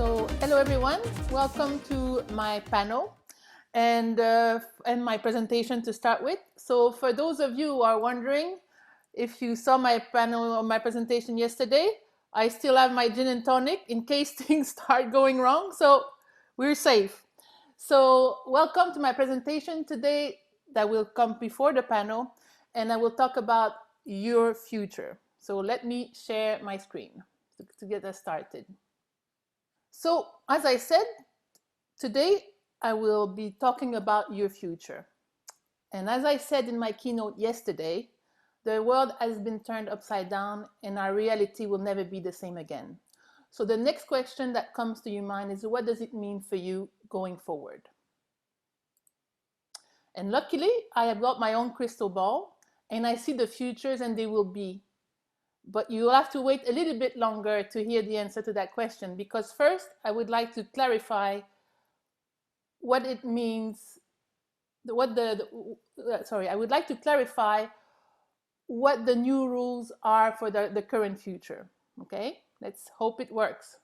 So hello everyone, welcome to my panel and my presentation to start with. So for those of you who are wondering, if you saw my panel or my presentation yesterday, I still have my gin and tonic in case things start going wrong, so we're safe. So welcome to my presentation today that will come before the panel, and I will talk about your future. So let me share my screen to get us started. So, as I said, today I will be talking about your future. And as I said in my keynote yesterday, the world has been turned upside down and our reality will never be the same again. So the next question that comes to your mind is, what does it mean for you going forward? And luckily, I have got my own crystal ball and I see the futures and they will be. But you'll have to wait a little bit longer to hear the answer to that question, because first I would like to clarify what it means, I would like to clarify what the new rules are for the current future. Okay, let's hope it works.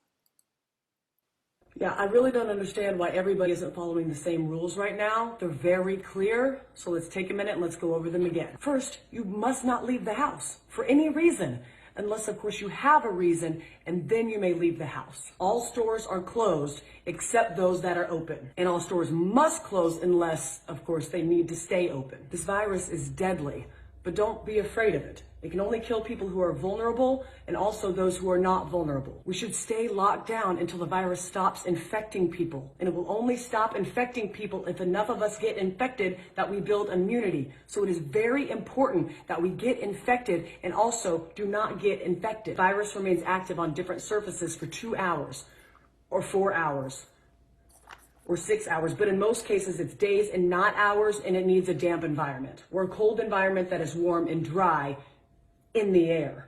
Yeah, I really don't understand why everybody isn't following the same rules right now. They're very clear, so let's take a minute and let's go over them again. First, you must not leave the house for any reason, unless of course you have a reason, and then you may leave the house. All stores are closed except those that are open, and all stores must close unless of course they need to stay open. This virus is deadly, but don't be afraid of it. It can only kill people who are vulnerable and also those who are not vulnerable. We should stay locked down until the virus stops infecting people. And it will only stop infecting people if enough of us get infected that we build immunity. So it is very important that we get infected and also do not get infected. The virus remains active on different surfaces for 2 hours or 4 hours or 6 hours, but in most cases it's days and not hours, and it needs a damp environment or a cold environment that is warm and dry in the air,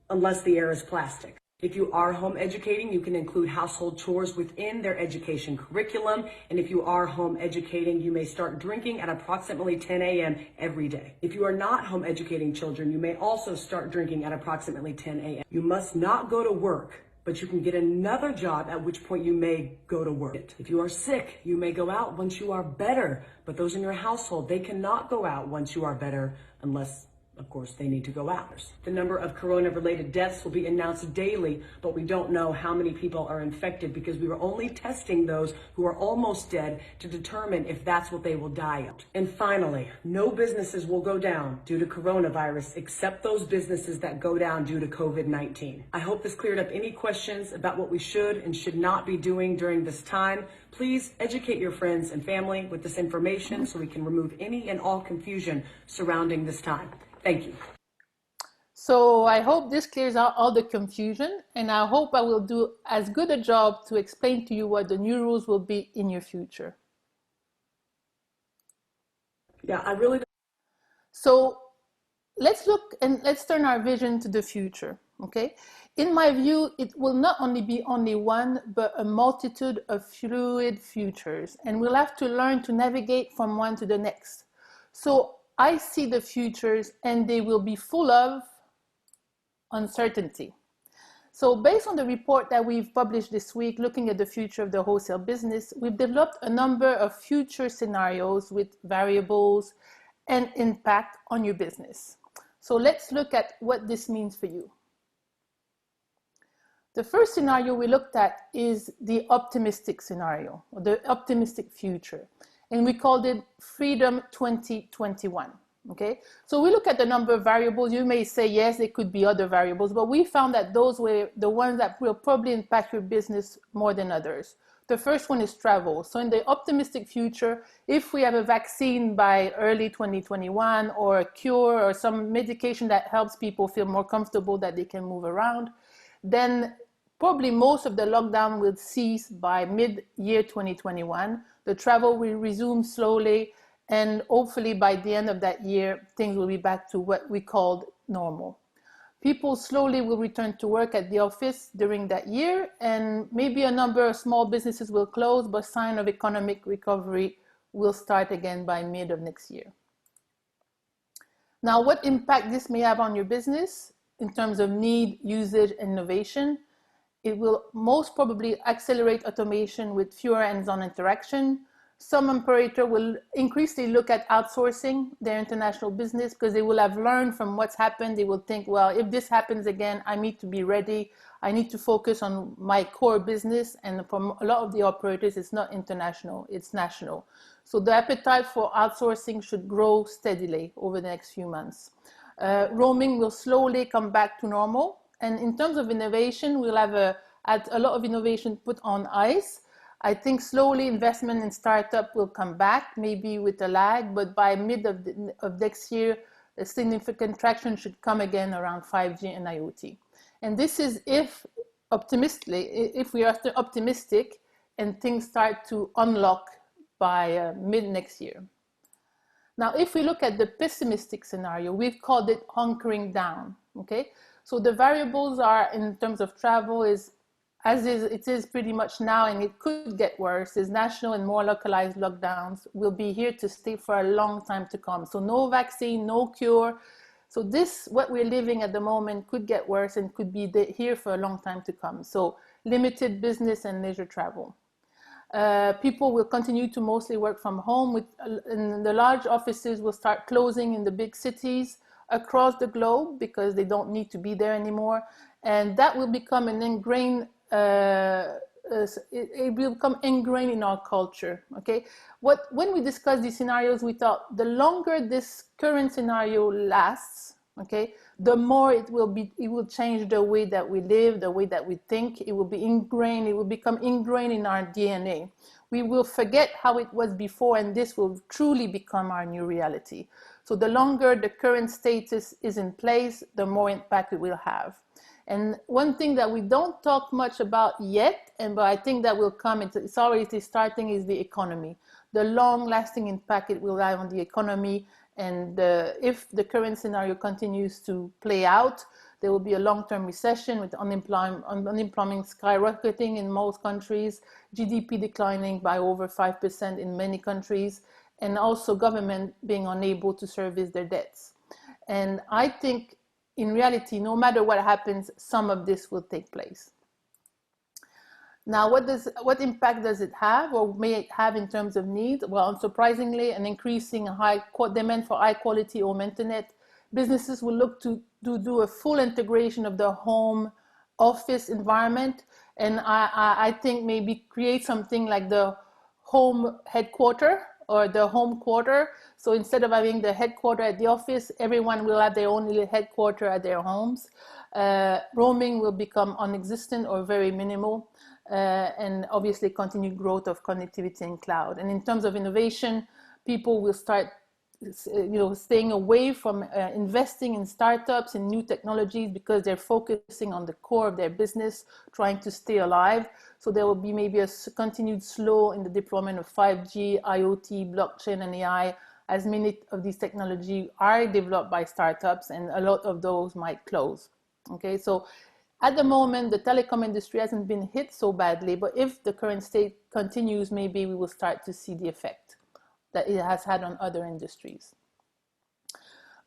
unless the air is plastic. If you are home educating, you can include household chores within their education curriculum, and if you are home educating, you may start drinking at approximately 10 a.m. every day. If you are not home educating children, you may also start drinking at approximately 10 a.m. You must not go to work, but you can get another job, at which point you may go to work. If you are sick, you may go out once you are better, but those in your household, they cannot go out once you are better unless, of course, they need to go out. The number of corona-related deaths will be announced daily, but we don't know how many people are infected because we were only testing those who are almost dead to determine if that's what they will die of. And finally, no businesses will go down due to coronavirus except those businesses that go down due to COVID-19. I hope this cleared up any questions about what we should and should not be doing during this time. Please educate your friends and family with this information so we can remove any and all confusion surrounding this time. Thank you. So I hope this clears out all the confusion, and I hope I will do as good a job to explain to you what the new rules will be in your future. Yeah, I really. So let's look and let's turn our vision to the future, okay? In my view, it will not only be only one, but a multitude of fluid futures, and we'll have to learn to navigate from one to the next. So I see the futures and they will be full of uncertainty. So based on the report that we've published this week, looking at the future of the wholesale business, we've developed a number of future scenarios with variables and impact on your business. So let's look at what this means for you. The first scenario we looked at is the optimistic scenario, or the optimistic future. And we called it Freedom 2021, okay? So we look at the number of variables. You may say, yes, there could be other variables, but we found that those were the ones that will probably impact your business more than others. The first one is travel. So in the optimistic future, if we have a vaccine by early 2021 or a cure or some medication that helps people feel more comfortable that they can move around, then probably most of the lockdown will cease by mid-year 2021. The travel will resume slowly, and hopefully by the end of that year, things will be back to what we called normal. People slowly will return to work at the office during that year, and maybe a number of small businesses will close, but sign of economic recovery will start again by mid of next year. Now, what impact this may have on your business in terms of need, usage, and innovation It will most probably accelerate automation with fewer hands-on interaction. Some operator will increasingly look at outsourcing their international business because they will have learned from what's happened. They will think, well, if this happens again, I need to be ready. I need to focus on my core business. And for a lot of the operators, it's not international, it's national. So the appetite for outsourcing should grow steadily over the next few months. Roaming will slowly come back to normal. And in terms of innovation, we'll have a lot of innovation put on ice. I think slowly investment in startup will come back, maybe with a lag, but by mid of next year, a significant traction should come again around 5G and IoT. And this is if we are optimistic and things start to unlock by mid next year. Now, if we look at the pessimistic scenario, we've called it hunkering down, okay? So the variables are, in terms of travel, it is pretty much now, and it could get worse, is national and more localized lockdowns will be here to stay for a long time to come. So no vaccine, no cure. So what we're living at the moment could get worse and could be here for a long time to come. So limited business and leisure travel. People will continue to mostly work from home, and the large offices will start closing in the big cities across the globe because they don't need to be there anymore. And that will become an ingrained, it will become ingrained in our culture, okay? When we discussed these scenarios, we thought the longer this current scenario lasts, okay, the more it will change the way that we live, the way that we think. It will be ingrained, it will become ingrained in our DNA. We will forget how it was before, and this will truly become our new reality. So the longer the current status is in place, the more impact it will have. And one thing that we don't talk much about yet, but I think that will come, it's already starting, is the economy. The long-lasting impact it will have on the economy. And if the current scenario continues to play out, there will be a long-term recession with unemployment skyrocketing in most countries, GDP declining by over 5% in many countries, and also government being unable to service their debts. And I think in reality, no matter what happens, some of this will take place. Now, what impact does it have, or may it have in terms of needs? Well, unsurprisingly, an increasing demand for high-quality home internet. Businesses will look to do a full integration of the home office environment, and I think maybe create something like the home headquarter or the home quarter. So instead of having the headquarter at the office, everyone will have their own little headquarter at their homes. Roaming will become non-existent or very minimal. And obviously continued growth of connectivity and cloud. And in terms of innovation, people will start staying away from investing in startups and new technologies because they're focusing on the core of their business, trying to stay alive. So there will be maybe a continued slow in the deployment of 5G, IoT, blockchain, and AI, as many of these technologies are developed by startups, and a lot of those might close. Okay, so at the moment, the telecom industry hasn't been hit so badly, but if the current state continues, maybe we will start to see the effect that it has had on other industries.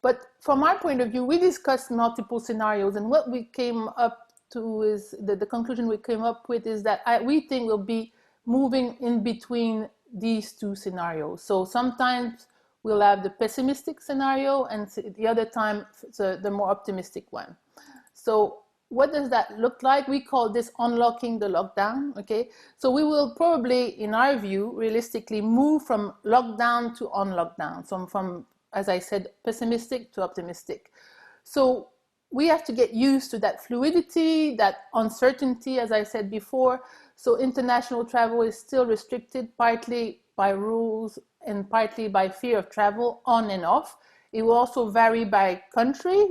But from our point of view, we discussed multiple scenarios, and what we came up to is the conclusion we came up with is that we think we'll be moving in between these two scenarios. So sometimes we'll have the pessimistic scenario, and the other time the more optimistic one. So what does that look like? We call this unlocking the lockdown, okay? So we will probably, in our view, realistically move from lockdown to unlockdown, from, as I said, pessimistic to optimistic. So we have to get used to that fluidity, that uncertainty, as I said before. So international travel is still restricted, partly by rules and partly by fear of travel, on and off. It will also vary by country,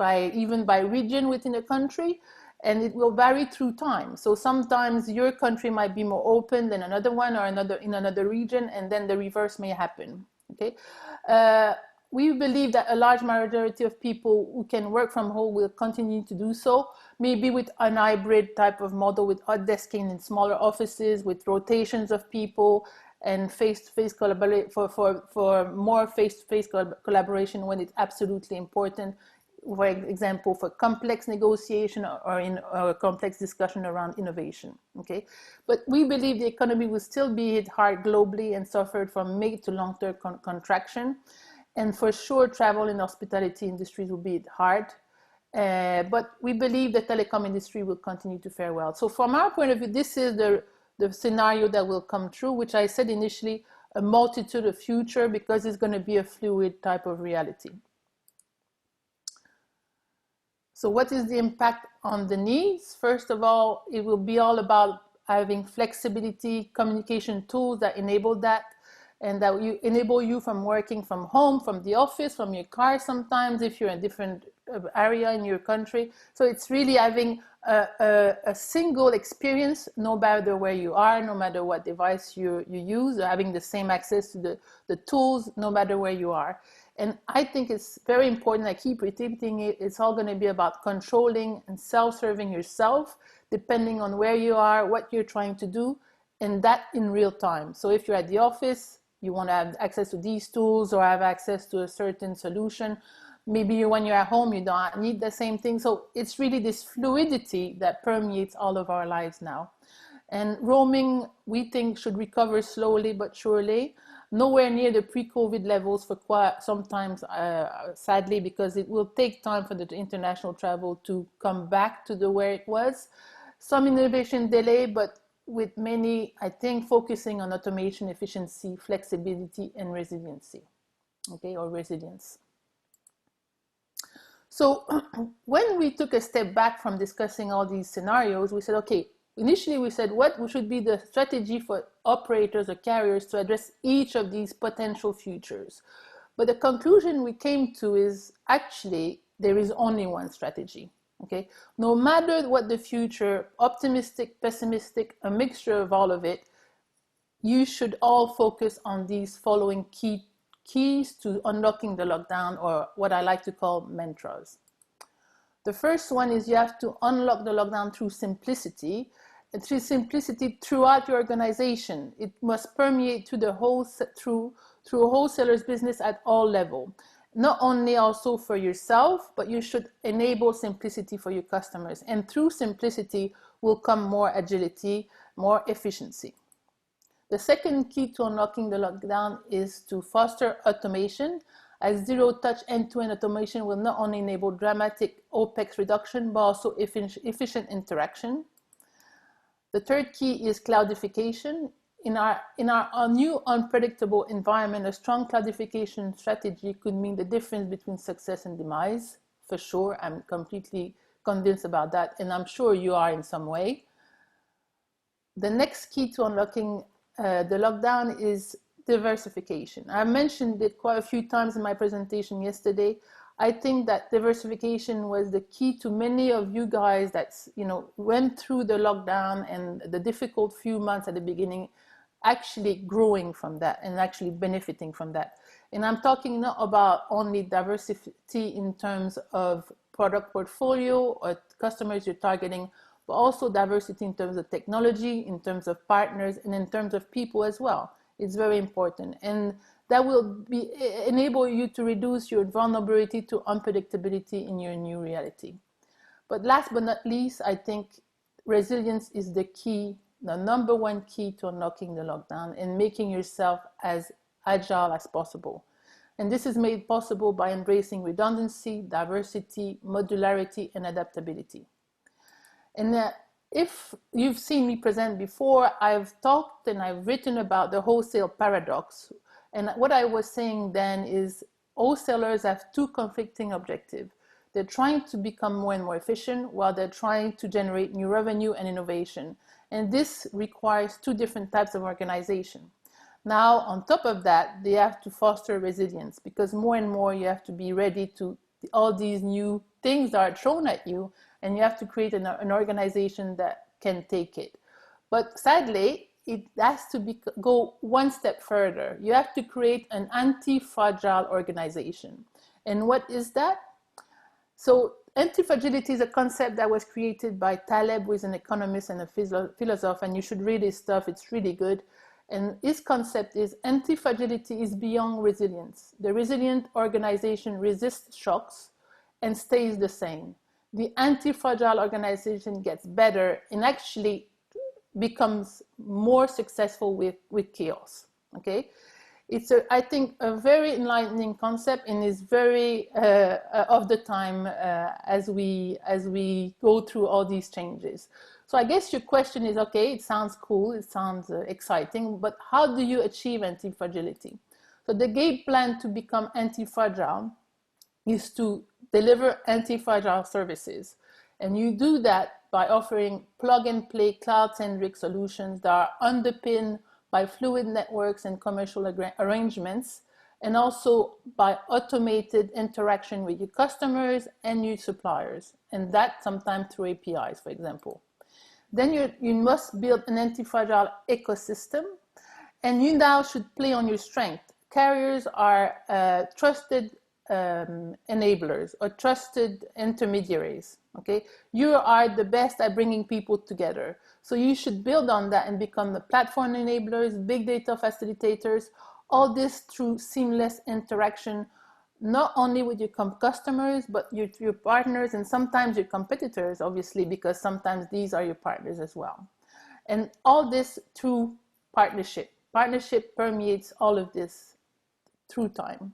even by region within a country, and it will vary through time. So sometimes your country might be more open than another one, or in another region, and then the reverse may happen. Okay, we believe that a large majority of people who can work from home will continue to do so, maybe with an hybrid type of model, with hot desking in smaller offices, with rotations of people, and face-to-face collaboration for more face-to-face collaboration when it's absolutely important, for example, for complex negotiation or in a complex discussion around innovation. Okay, but we believe the economy will still be hit hard globally and suffered from mid to long-term contraction, and for sure, travel and hospitality industries will be hit hard. But we believe the telecom industry will continue to fare well. So from our point of view, this is the scenario that will come true, which I said initially, a multitude of future, because it's going to be a fluid type of reality. So what is the impact on the needs? First of all, it will be all about having flexibility, communication tools that enable that, and that you enable you from working from home, from the office, from your car sometimes, if you're in a different area in your country. So it's really having a single experience, no matter where you are, no matter what device you use, or having the same access to the tools, no matter where you are. And I think it's very important, I keep repeating it, it's all going to be about controlling and self-serving yourself, depending on where you are, what you're trying to do, and that in real time. So if you're at the office, you want to have access to these tools or have access to a certain solution. Maybe when you're at home, you don't need the same thing. So it's really this fluidity that permeates all of our lives now. And roaming, we think, should recover slowly but surely. Nowhere near the pre-COVID levels for quite sometimes, sadly, because it will take time for the international travel to come back to the where it was. Some innovation delay, but with many, I think, focusing on automation, efficiency, flexibility, and resiliency, okay, or resilience. So when we took a step back from discussing all these scenarios, we said, okay, initially we said, what should be the strategy for operators or carriers to address each of these potential futures? But the conclusion we came to is actually there is only one strategy. Okay, no matter what the future, optimistic, pessimistic, a mixture of all of it, you should all focus on these following keys to unlocking the lockdown, or what I like to call mantras. The first one is you have to unlock the lockdown through simplicity, and through simplicity throughout your organization. It must permeate to the through a wholesaler's business at all levels. Not only also for yourself, but you should enable simplicity for your customers. And through simplicity will come more agility, more efficiency. The second key to unlocking the lockdown is to foster automation, as zero-touch end-to-end automation will not only enable dramatic OPEX reduction, but also efficient interaction. The third key is cloudification. In our new unpredictable environment, a strong cloudification strategy could mean the difference between success and demise, for sure. I'm completely convinced about that, and I'm sure you are in some way. The next key to unlocking the lockdown is diversification. I mentioned it quite a few times in my presentation yesterday. I think that diversification was the key to many of you guys that went through the lockdown and the difficult few months at the beginning, actually growing from that and actually benefiting from that. And I'm talking not about only diversity in terms of product portfolio or customers you're targeting, but also diversity in terms of technology, in terms of partners, and in terms of people as well. It's very important. And that will enable you to reduce your vulnerability to unpredictability in your new reality. But last but not least, I think resilience is the key, the number one key to unlocking the lockdown and making yourself as agile as possible. And this is made possible by embracing redundancy, diversity, modularity, and adaptability. And if you've seen me present before, I've talked and I've written about the wholesale paradox. And what I was saying then is wholesalers have two conflicting objectives. They're trying to become more and more efficient while they're trying to generate new revenue and innovation. And this requires two different types of organization. Now, on top of that, they have to foster resilience, because more and more you have to be ready to all these new things that are thrown at you, and you have to create an organization that can take it. But sadly, it has to go one step further. You have to create an anti-fragile organization. And what is that? So anti-fragility is a concept that was created by Taleb, who is an economist and a philosopher, and you should read his stuff, it's really good. And his concept is anti-fragility is beyond resilience. The resilient organization resists shocks and stays the same. The anti-fragile organization gets better and actually becomes more successful with chaos. Okay, it's I think a very enlightening concept and is very of the time as we go through all these changes. So I guess your question is, okay, it sounds cool, it sounds exciting, but how do you achieve anti-fragility? So the game plan to become anti-fragile is to deliver anti-fragile services. And you do that by offering plug-and-play cloud-centric solutions that are underpinned by fluid networks and commercial arrangements, and also by automated interaction with your customers and your suppliers, and that sometimes through APIs, for example. Then you must build an anti-fragile ecosystem, and you now should play on your strength. Carriers are trusted enablers or trusted intermediaries. Okay, you are the best at bringing people together, so you should build on that and become the platform enablers, big data facilitators, all this through seamless interaction, not only with your customers, but your partners and sometimes your competitors, obviously, because sometimes these are your partners as well. And all this through partnership. Partnership permeates all of this through time.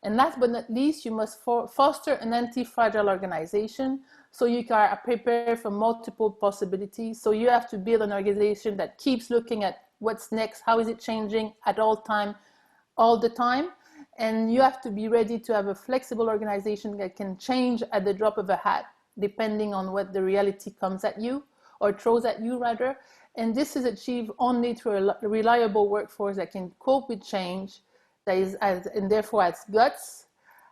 And last but not least, you must foster an anti-fragile organization so you can prepare for multiple possibilities. So you have to build an organization that keeps looking at what's next, how is it changing at all the time. And you have to be ready to have a flexible organization that can change at the drop of a hat, depending on what the reality comes at you, or throws at you rather. And this is achieved only through a reliable workforce that can cope with change, that is and therefore has guts,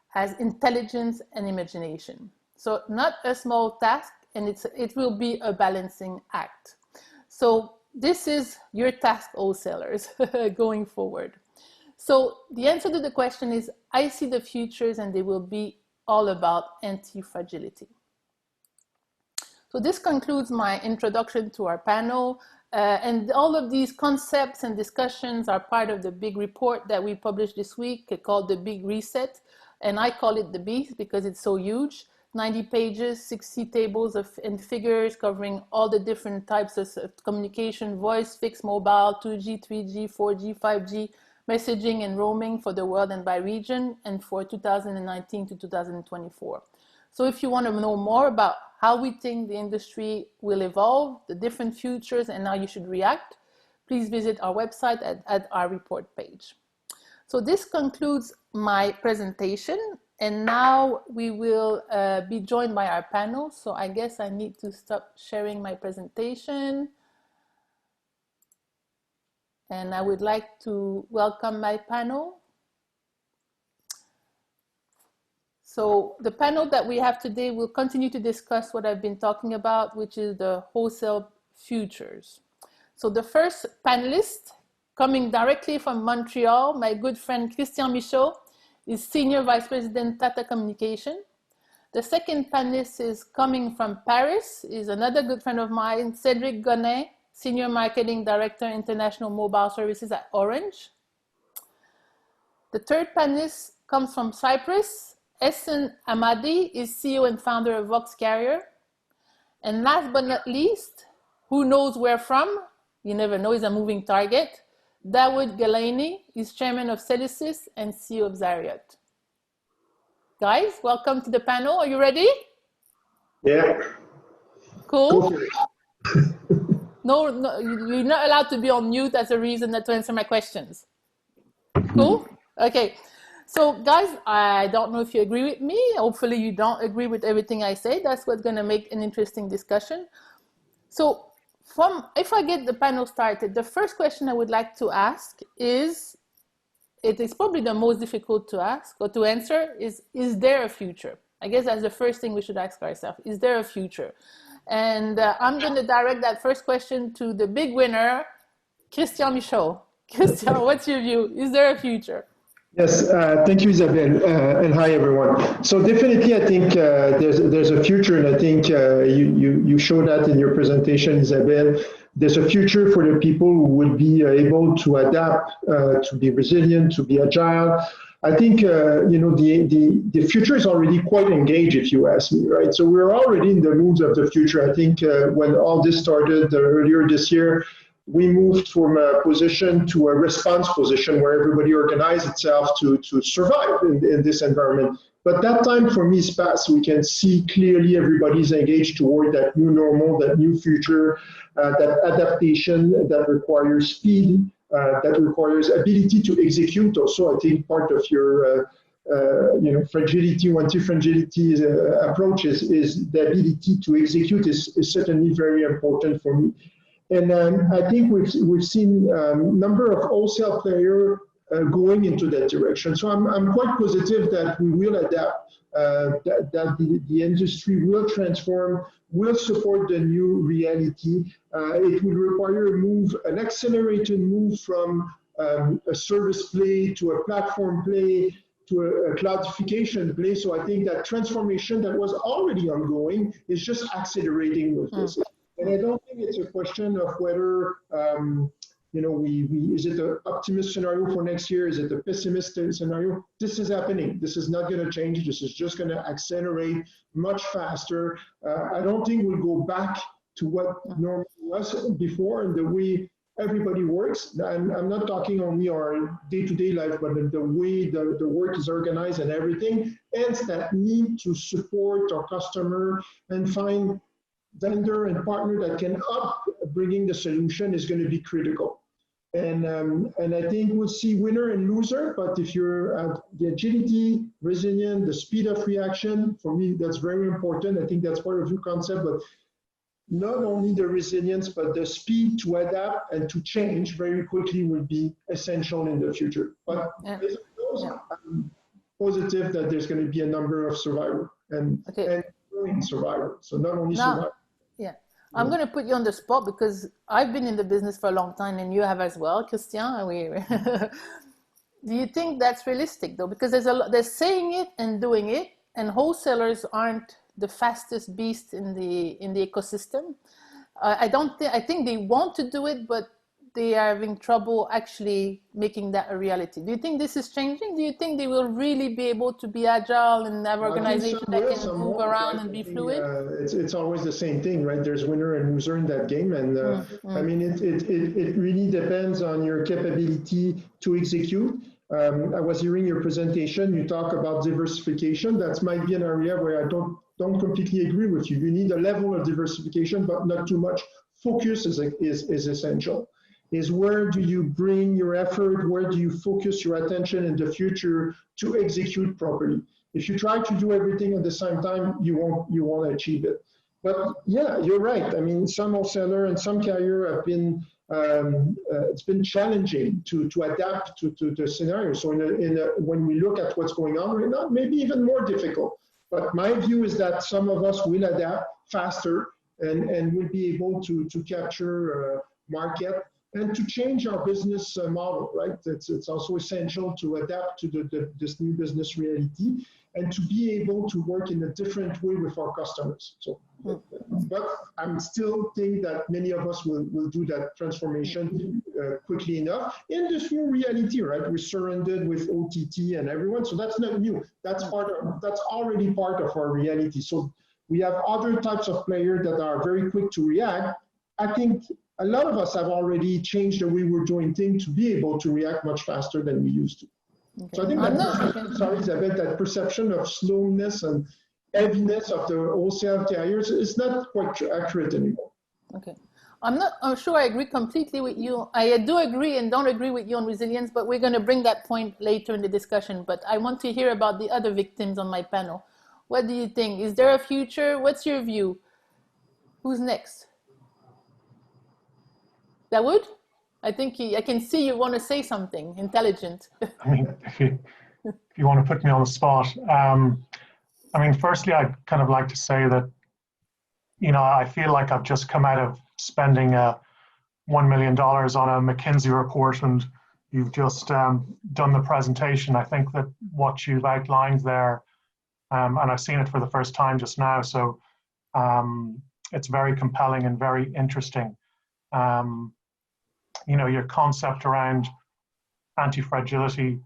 has intelligence and imagination. So not a small task, and it will be a balancing act. So this is your task, wholesalers, going forward. So the answer to the question is, I see the futures and they will be all about anti-fragility. So this concludes my introduction to our panel. And all of these concepts and discussions are part of the big report that we published this week called The Big Reset. And I call it the Beast because it's so huge. 90 pages, 60 tables and figures covering all the different types of communication, voice, fixed mobile, 2G, 3G, 4G, 5G, messaging and roaming for the world and by region, and for 2019 to 2024. So if you want to know more about how we think the industry will evolve, the different futures, and how you should react, please visit our website at our report page. So this concludes my presentation, and now we will be joined by our panel. So I guess I need to stop sharing my presentation. And I would like to welcome my panel. So the panel that we have today will continue to discuss what I've been talking about, which is the wholesale futures. So the first panelist, coming directly from Montreal, my good friend Christian Michaud, is Senior Vice President, Tata Communication. The second panelist is coming from Paris, is another good friend of mine, Cedric Gonin, Senior Marketing Director, International Mobile Services at Orange. The third panelist comes from Cyprus. Ehsan Ahmadi is CEO and founder of Vox Carrier. And last but not least, who knows where from? You never know, he's a moving target. Dawood Ghalaieny is Chairman of Cellusys and CEO of Zariot. Guys, welcome to the panel. Are you ready? Yeah. Cool. No, you're not allowed to be on mute as a reason not to answer my questions. Cool? Okay. So guys, I don't know if you agree with me. Hopefully you don't agree with everything I say. That's what's going to make an interesting discussion. So if I get the panel started, the first question I would like to ask is, it is probably the most difficult to ask or to answer, is there a future? I guess that's the first thing we should ask ourselves. Is there a future? And I'm going to direct that first question to the big winner, Christian Michaud. Christian, what's your view? Is there a future? Yes, thank you, Isabelle, and hi, everyone. So definitely, I think there's a future, and I think you showed that in your presentation, Isabelle. There's a future for the people who will be able to adapt, to be resilient, to be agile, I think the future is already quite engaged, if you ask me, right? So we're already in the moods of the future. I think when all this started earlier this year, we moved from a position to a response position where everybody organized itself to survive in this environment. But that time for me is past. We can see clearly everybody's engaged toward that new normal, that new future, that adaptation that requires speed, that requires ability to execute. Also, I think part of your fragility, anti-fragility approach is the ability to execute is certainly very important for me. And I think we've seen a number of wholesale players going into that direction. So I'm quite positive that we will adapt, that the industry will transform, will support the new reality. It will require an accelerated move from a service play to a platform play to a cloudification play. So I think that transformation that was already ongoing is just accelerating with this. And I don't think it's a question of whether, is it an optimist scenario for next year? Is it a pessimistic scenario? This is happening. This is not going to change. This is just going to accelerate much faster. I don't think we'll go back to what normal was before and the way everybody works. I'm not talking only our day-to-day life, but the way the work is organized and everything. Hence, that need to support our customer and find vendor and partner that can up bringing the solution is going to be critical. And I think we'll see winner and loser, but if you're the agility, resilient, the speed of reaction, for me, that's very important. I think that's part of your concept, but not only the resilience, but the speed to adapt and to change very quickly will be essential in the future. But I'm positive that there's going to be a number of survivors and growing survivors. So not only survivors. Yeah, I'm going to put you on the spot because I've been in the business for a long time and you have as well, Christian. Do you think that's realistic though? Because they're saying it and doing it, and wholesalers aren't the fastest beast in the ecosystem. I think they want to do it, but they are having trouble actually making that a reality. Do you think this is changing? Do you think they will really be able to be agile and have organization that can move around and be fluid? It's always the same thing, right? There's winner and loser in that game. And I mean, it really depends on your capability to execute. I was hearing your presentation, you talk about diversification. That might be an area where I don't completely agree with you. You need a level of diversification, but not too much. Focus is essential. Is where do you bring your effort, where do you focus your attention in the future to execute properly? If you try to do everything at the same time, you won't achieve it. But yeah, you're right. I mean, some wholesaler and some carrier have been, it's been challenging to adapt to the scenario. So when we look at what's going on right now, maybe even more difficult. But my view is that some of us will adapt faster and will be able to capture market and to change our business model, right? It's also essential to adapt to this new business reality and to be able to work in a different way with our customers. So, but I'm still think that many of us will do that transformation quickly enough in this new reality, right? We surrendered with OTT and everyone, so that's not new. That's already part of our reality. So we have other types of players that are very quick to react. I think a lot of us have already changed the way we're doing things to be able to react much faster than we used to. Okay. So I think that, Isabelle, that perception of slowness and heaviness of the wholesale carriers is not quite accurate anymore. Okay. I'm sure I agree completely with you. I do agree and don't agree with you on resilience, but we're going to bring that point later in the discussion. But I want to hear about the other victims on my panel. What do you think? Is there a future? What's your view? Who's next? Dawood? I think I can see you want to say something intelligent. I mean, if you want to put me on the spot, I mean, firstly, I'd kind of like to say that, you know, I feel like I've just come out of spending $1 million on a McKinsey report, and you've just done the presentation. I think that what you've outlined there, and I've seen it for the first time just now, so it's very compelling and very interesting. You know, your concept around anti-fragility,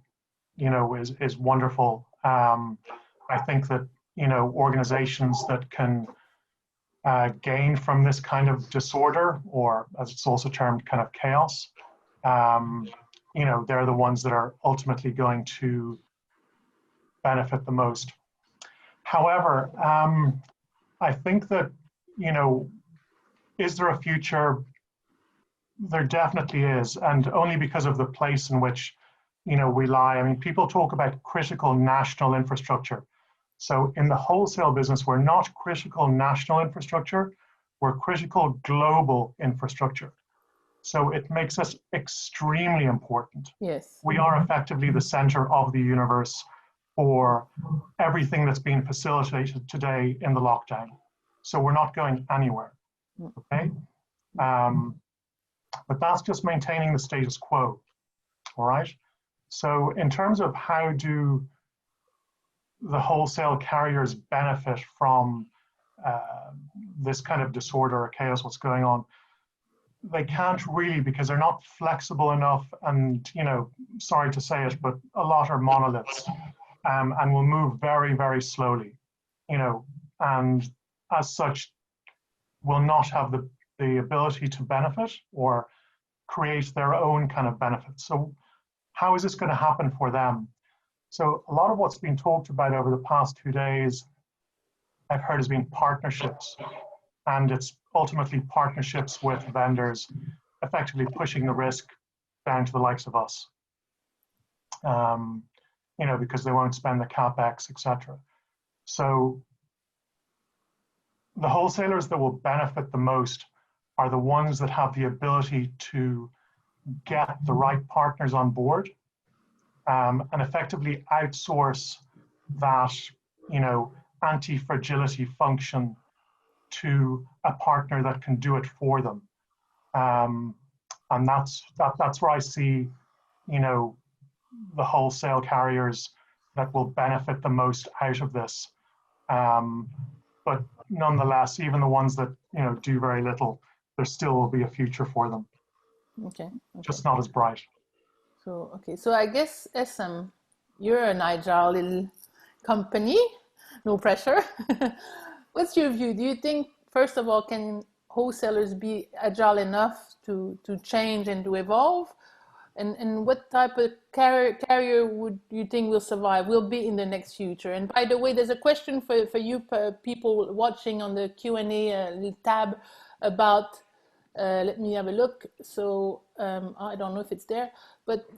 is wonderful. I think that, organizations that can gain from this kind of disorder, or as it's also termed, kind of chaos, they're the ones that are ultimately going to benefit the most. However, I think that, is there a future? There definitely is, and only because of the place in which, we lie. I mean, people talk about critical national infrastructure. So in the wholesale business, we're not critical national infrastructure, we're critical global infrastructure. So it makes us extremely important. Yes. We are effectively the center of the universe for everything that's being facilitated today in the lockdown. So we're not going anywhere, okay? But that's just maintaining the status quo, all right? So in terms of how do the wholesale carriers benefit from this kind of disorder or chaos, what's going on, they can't really, because they're not flexible enough, and sorry to say it, but a lot are monoliths, and will move very, very slowly, and as such will not have the ability to benefit or create their own kind of benefits. So how is this going to happen for them? So a lot of what's been talked about over the past 2 days, I've heard, has been partnerships. And it's ultimately partnerships with vendors, effectively pushing the risk down to the likes of us, because they won't spend the CapEx, etc. So the wholesalers that will benefit the most are the ones that have the ability to get the right partners on board, and effectively outsource that, anti-fragility function to a partner that can do it for them. And that's where I see, the wholesale carriers that will benefit the most out of this. But nonetheless, even the ones that, do very little, there still will be a future for them. Okay. Just not as bright. So I guess, Ehsan, you're an agile little company, no pressure. What's your view? Do you think, first of all, can wholesalers be agile enough to change and to evolve? And what type of carrier would you think will survive, will be in the next future? And by the way, there's a question for you people watching on the Q&A tab about, let me have a look. So I don't know if it's there, but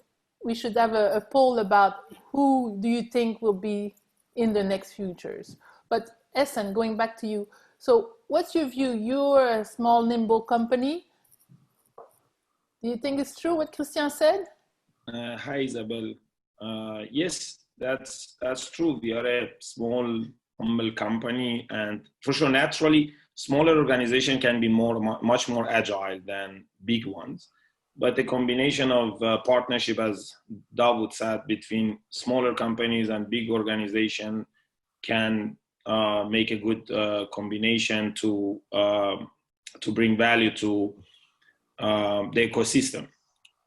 we should have a poll about who do you think will be in the next futures. But Ehsan, going back to you. So what's your view? You're a small, nimble company. Do you think it's true what Christian said? Hi, Isabelle. Yes, that's true. We are a small, humble company, and for sure, naturally, smaller organization can be much more agile than big ones. But the combination of partnership, as Dawood said, between smaller companies and big organization can make a good combination to bring value to the ecosystem.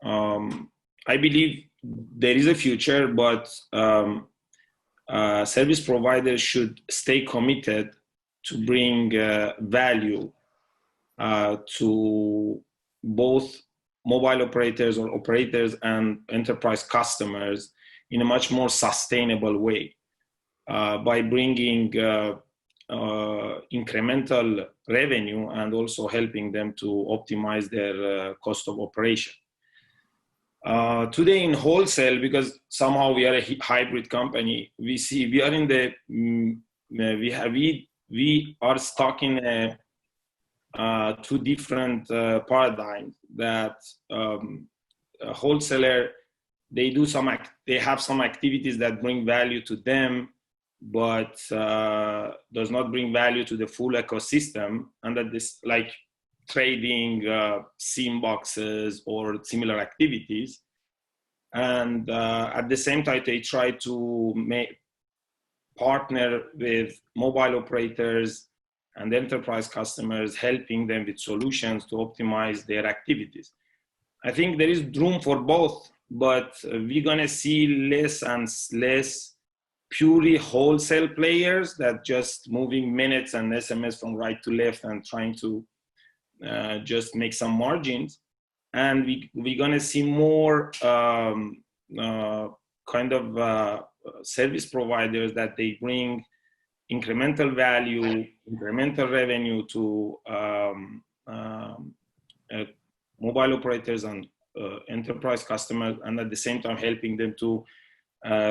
I believe there is a future, but service providers should stay committed to bring value to both mobile operators or operators and enterprise customers in a much more sustainable way by bringing incremental revenue and also helping them to optimize their cost of operation. Today in wholesale, because somehow we are a hybrid company, we see we are in the we are stuck in two different paradigms. That a wholesaler, they have some activities that bring value to them, but does not bring value to the full ecosystem, and that this, like trading SIM boxes or similar activities, and at the same time they try to partner with mobile operators and enterprise customers, helping them with solutions to optimize their activities. I think there is room for both but we're gonna see less and less purely wholesale players that just moving minutes and SMS from right to left and trying to just make some margins. And we're gonna see more kind of service providers that they bring incremental value, incremental revenue to mobile operators and enterprise customers, and at the same time helping them to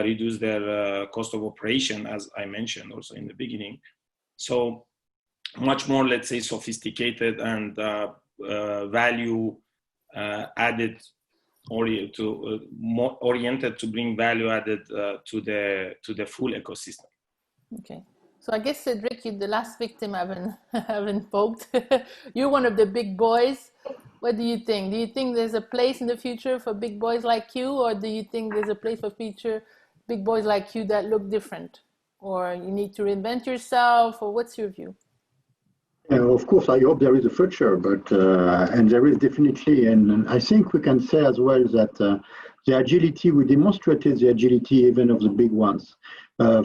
reduce their cost of operation, as I mentioned also in the beginning. So much more, let's say, sophisticated and value added, more oriented to bring value added to the full ecosystem. Okay. So I guess, Cedric, you're the last victim I haven't poked. You're one of the big boys. What do you think? Do you think there's a place in the future for big boys like you, or do you think there's a place for future big boys like you that look different? Or you need to reinvent yourself, or what's your view? Of course, I hope there is a future, but and there is definitely, and I think we can say as well that the agility, we demonstrated the agility even of the big ones.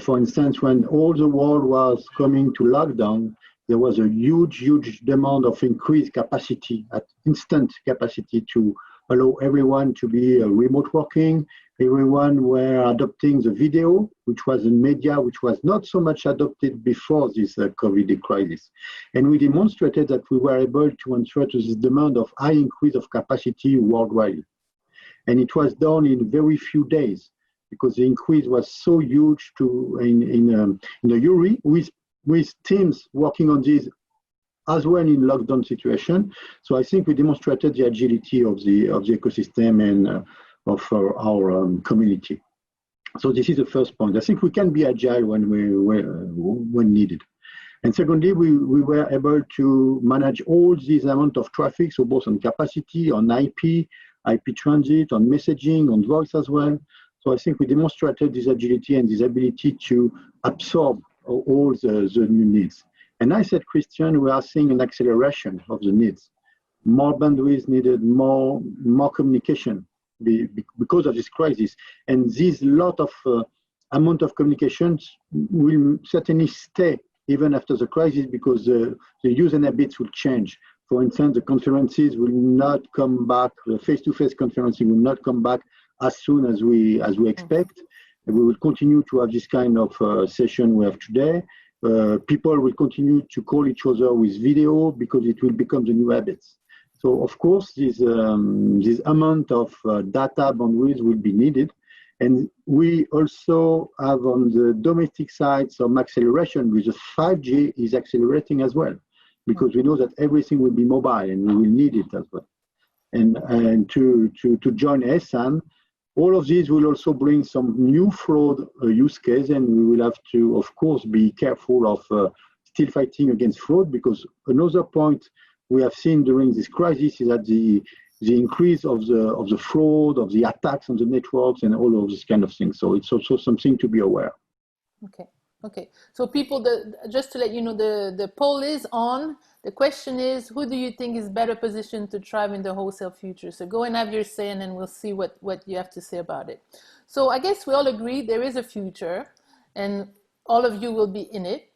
For instance, when all the world was coming to lockdown, there was a huge demand of increased capacity, at instant capacity, to allow everyone to be remote working. Everyone were adopting the video, which was a media which was not so much adopted before this COVID crisis. And we demonstrated that we were able to answer to this demand of high increase of capacity worldwide. And it was done in very few days, because the increase was so huge in the URI, with teams working on this as well in lockdown situation. So I think we demonstrated the agility of the ecosystem and of our community. So this is the first point. I think we can be agile when needed. And secondly, we were able to manage all this amount of traffic, so both on capacity, on IP transit, on messaging, on voice as well. So I think we demonstrated this agility and this ability to absorb all the new needs. And I said, Christian, we are seeing an acceleration of the needs. More bandwidth needed, more communication because of this crisis. And this lot of amount of communications will certainly stay even after the crisis, because the user habits will change. For instance, the conferences will not come back, the face-to-face conferencing will not come back as soon as we expect. And we will continue to have this kind of session we have today. People will continue to call each other with video because it will become the new habits. So of course, this amount of data bandwidth will be needed. And we also have on the domestic side some acceleration, with the 5G is accelerating as well, because we know that everything will be mobile and we will need it as well. And to join Ehsan, all of these will also bring some new fraud use case, and we will have to, of course, be careful of still fighting against fraud, because another point we have seen during this crisis is that the increase of the fraud, of the attacks on the networks, and all of this kind of things. So it's also something to be aware. Okay. So people, just to let you know, the poll is on. The question is, who do you think is better positioned to thrive in the wholesale future? So go and have your say, and then we'll see what you have to say about it. So I guess we all agree there is a future, and all of you will be in it.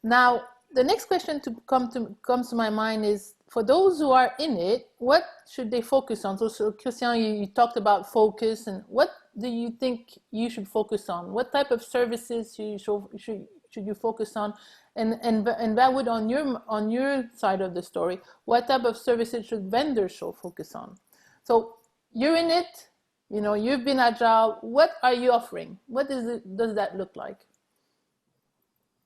Now, the next question comes to my mind is, for those who are in it, what should they focus on? So Christian, you talked about focus, and what do you think you should focus on? What type of services should you focus on? And Dawood, on your side of the story, what type of services should vendors focus on? So you're in it, you've been agile. What are you offering? What does that look like?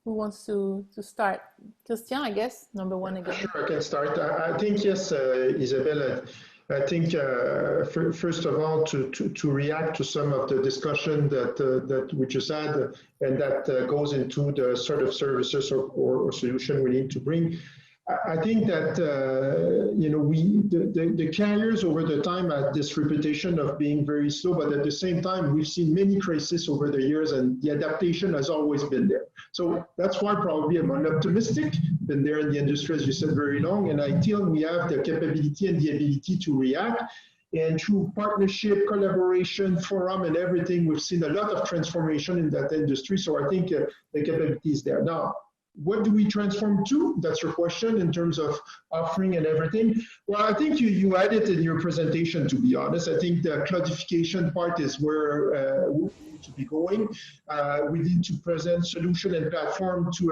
Who wants to start? Christian, I guess, number one again. Sure, I can start. I think, yes, Isabelle, I think first of all, to react to some of the discussion that we just had, and that goes into the sort of services or solution we need to bring. I think that the carriers over the time had this reputation of being very slow, but at the same time, we've seen many crises over the years, and the adaptation has always been there. So that's why probably I'm optimistic. Been there in the industry, as you said, very long, and I feel we have the capability and the ability to react. And through partnership, collaboration, forum, and everything, we've seen a lot of transformation in that industry. So I think the capability is there. Now, what do we transform to? That's your question in terms of offering and everything. Well, I think you had it in your presentation, to be honest. I think the cloudification part is where we need to be going. We need to present solution and platform to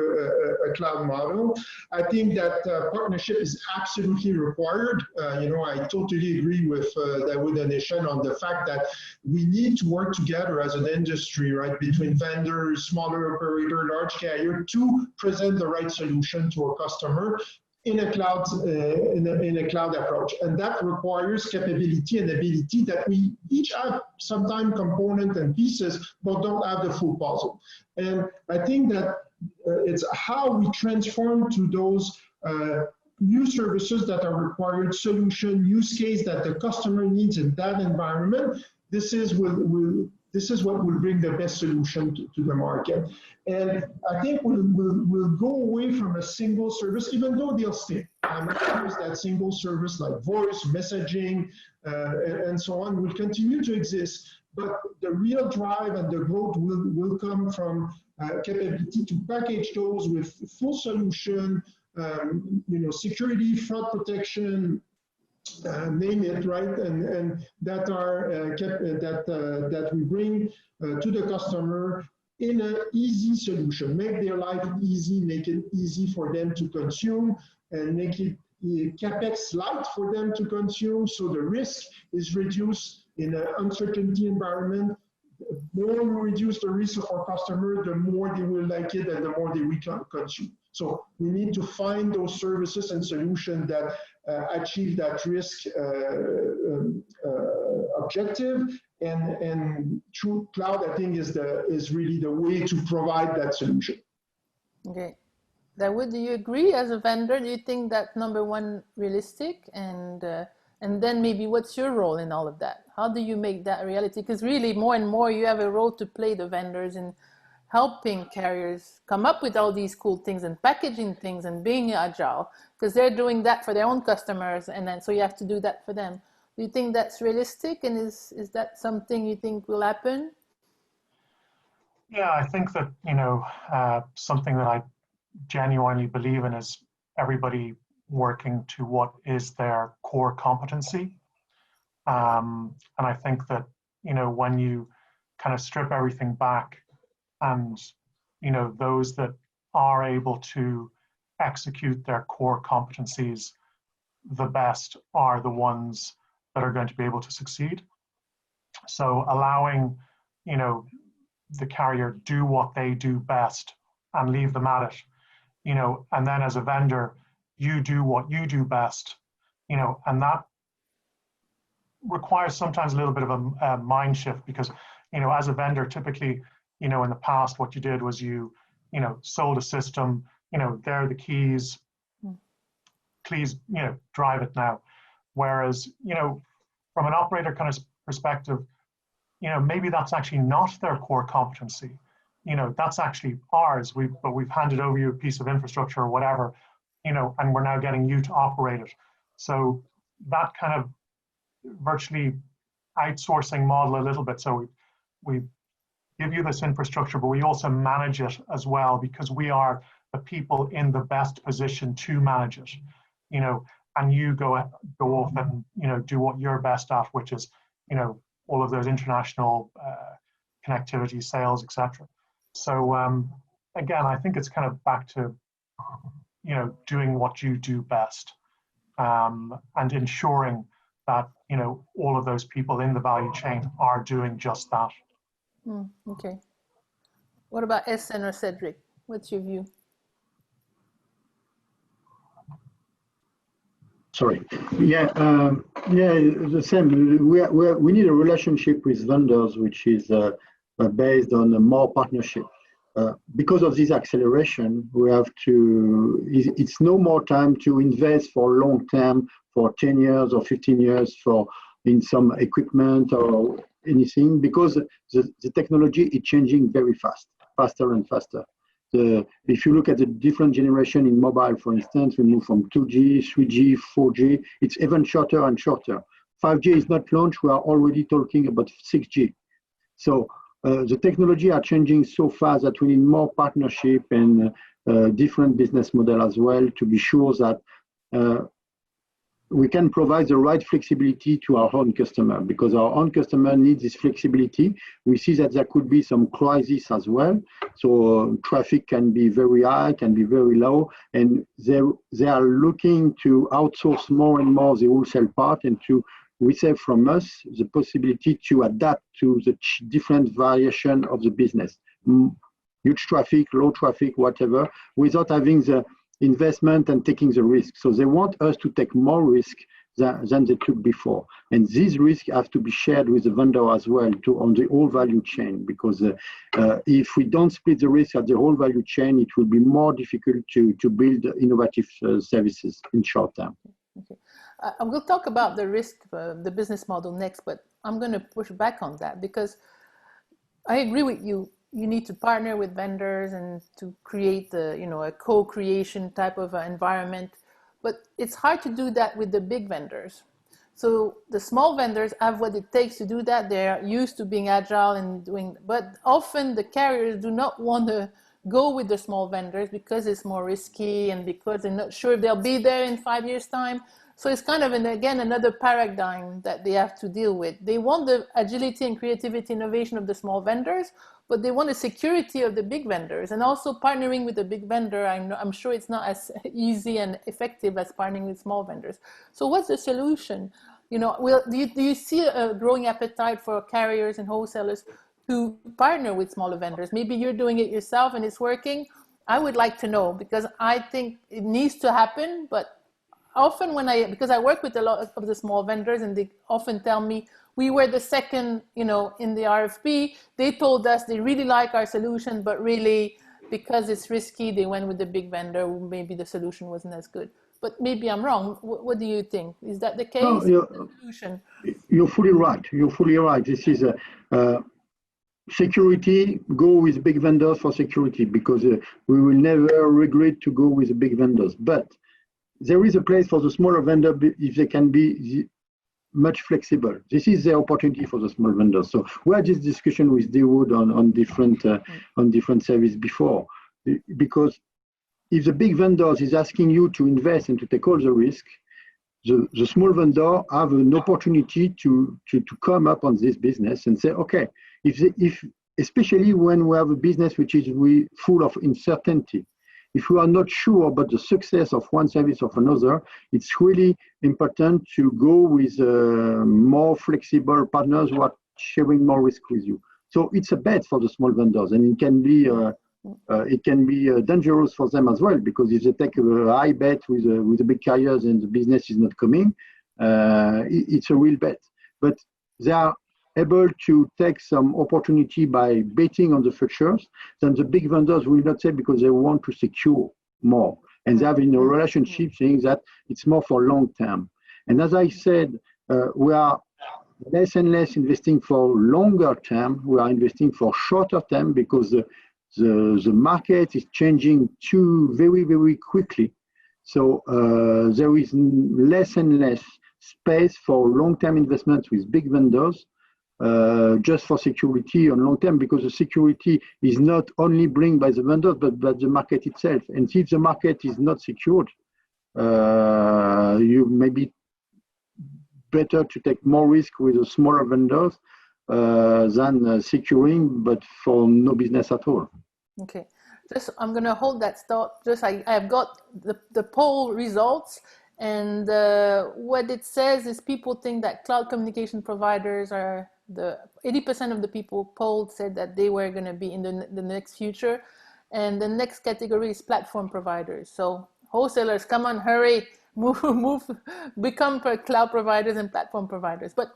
a cloud model. I think that partnership is absolutely required. I totally agree with Dawood and Ehsan on the fact that we need to work together as an industry, right, between vendors, smaller operator, large carrier, to present the right solution to our customer in a cloud in a cloud approach, and that requires capability and ability that we each have sometimes component and pieces, but don't have the full puzzle. And I think that it's how we transform to those new services that are required, solution, use case that the customer needs in that environment. This is what will bring the best solution to the market. And I think we'll go away from a single service, even though they'll stay. Use that single service like voice, messaging, and so on will continue to exist. But the real drive and the growth will come from capability to package those with full solution, security, fraud protection, name it, right, and that are that we bring to the customer in an easy solution, make their life easy, make it easy for them to consume, and make it capex light for them to consume, so the risk is reduced in an uncertainty environment. The more we reduce the risk of our customer, the more they will like it and the more they will consume. So we need to find those services and solutions that achieve that risk objective, and through cloud, I think is really the way to provide that solution. Okay, Dawood, do you agree as a vendor? Do you think that number one realistic, and then maybe what's your role in all of that? How do you make that reality? Because really, more and more, you have a role to play, the vendors, in helping carriers come up with all these cool things and packaging things and being agile, because they're doing that for their own customers, and then so you have to do that for them. Do you think that's realistic, and is that something you think will happen? Yeah, I think that, something that I genuinely believe in is everybody working to what is their core competency. And I think that, when you kind of strip everything back, and, those that are able to execute their core competencies the best are the ones that are going to be able to succeed. So allowing, the carrier do what they do best and leave them at it, and then as a vendor, you do what you do best, and that requires sometimes a little bit of a mind shift, because, as a vendor, typically, in the past, what you did was you sold a system, there are the keys, please, drive it now. Whereas, from an operator kind of perspective, maybe that's actually not their core competency. That's actually ours. But we've handed over you a piece of infrastructure or whatever, and we're now getting you to operate it. So that kind of virtually outsourcing model a little bit. So we give you this infrastructure, but we also manage it as well, because we are the people in the best position to manage it, and you go off and, do what you're best at, which is, all of those international connectivity, sales, etc. So again, I think it's kind of back to, doing what you do best, and ensuring that, all of those people in the value chain are doing just that. Okay. What about Ehsan or Cedric? What's your view? Sorry. Yeah, the same. We need a relationship with vendors which is based on more partnership. Because of this acceleration, we have to. It's no more time to invest for long term, for 10 years or 15 years in some equipment or anything, because the technology is changing very faster and faster. If you look at the different generation in mobile, for instance, we move from 2G, 3G, 4G, it's even shorter and shorter. 5G is not launched, we are already talking about 6G. So the technology are changing so fast that we need more partnership and different business model as well to be sure that we can provide the right flexibility to our own customer, because our own customer needs this flexibility. We see that there could be some crisis as well. So traffic can be very high, can be very low, and they are looking to outsource more and more the wholesale part and to receive from us the possibility to adapt to the different variation of the business. Huge traffic, low traffic, whatever, without having the investment and taking the risk. So they want us to take more risk than they took before. And these risks have to be shared with the vendor as well on the whole value chain, because if we don't split the risk at the whole value chain, it will be more difficult to build innovative services in short term. Okay. We'll talk about the risk, the business model next, but I'm going to push back on that because I agree with you. You need to partner with vendors and to create a co-creation type of environment, but it's hard to do that with the big vendors. So the small vendors have what it takes to do that. They're used to being agile and doing, but often the carriers do not want to go with the small vendors because it's more risky and because they're not sure if they'll be there in 5 years' time. So it's kind of, again, another paradigm that they have to deal with. They want the agility and creativity, innovation of the small vendors, but they want the security of the big vendors. And also partnering with a big vendor, I'm sure it's not as easy and effective as partnering with small vendors. So what's the solution? Do you see a growing appetite for carriers and wholesalers to partner with smaller vendors? Maybe you're doing it yourself and it's working. I would like to know, because I think it needs to happen, but often because I work with a lot of the small vendors and they often tell me, we were the second, in the RFP. They told us they really like our solution, but really because it's risky, they went with the big vendor. Maybe the solution wasn't as good. But maybe I'm wrong. What do you think? Is that the case? No, you're fully right. You're fully right. This is security. Go with big vendors for security, because we will never regret to go with the big vendors. But there is a place for the smaller vendor if they can be much flexible. This is the opportunity for the small vendors. So we had this discussion with Dawood on different service before, because if the big vendors is asking you to invest and to take all the risk, the small vendor have an opportunity to come up on this business and say, okay, if especially when we have a business which is full of uncertainty, if we are not sure about the success of one service or another, it's really important to go with more flexible partners who are sharing more risk with you. So it's a bet for the small vendors, and it can be dangerous for them as well, because if they take a high bet with the big carriers and the business is not coming, it's a real bet. But they are able to take some opportunity by betting on the futures, then the big vendors will not say, because they want to secure more. And they have in a relationship saying that it's more for long term. And as I said, we are less and less investing for longer term. We are investing for shorter term, because the market is changing too very, very quickly. So there is less and less space for long-term investments with big vendors, just for security on long term, because the security is not only bring by the vendors, but by the market itself. And if the market is not secured, you may be better to take more risk with the smaller vendors than securing, but for no business at all. Okay, I'm going to hold that thought. I have got the poll results. And what it says is people think that cloud communication providers are 80% of the people polled said that they were going to be in the next future. And the next category is platform providers. So wholesalers, come on, hurry, move, become cloud providers and platform providers. But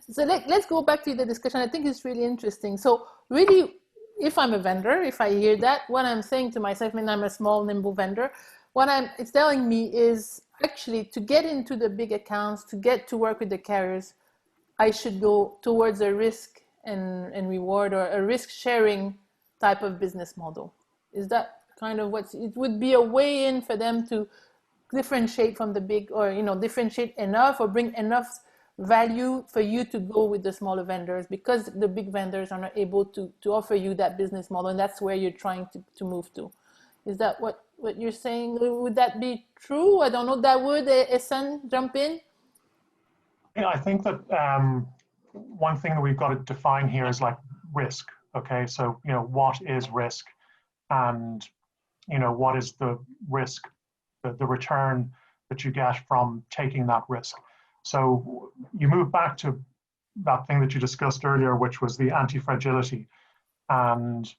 so let's go back to the discussion. I think it's really interesting. So really, if I'm a vendor, if I hear that, what I'm saying to myself, when I'm a small, nimble vendor, it's telling me is actually to get into the big accounts, to get to work with the carriers, I should go towards a risk and reward, or a risk sharing type of business model. Is that kind of it would be a way in for them to differentiate from the big, or differentiate enough or bring enough value for you to go with the smaller vendors because the big vendors are not able to offer you that business model, and that's where you're trying to move to. Is that what you're saying? Would that be true? I don't know. Dawood, Ehsan, jump in. Yeah, I think that one thing that we've got to define here is like risk. Okay, so what is risk, and what is the risk, the return that you get from taking that risk. So you move back to that thing that you discussed earlier, which was the anti-fragility, and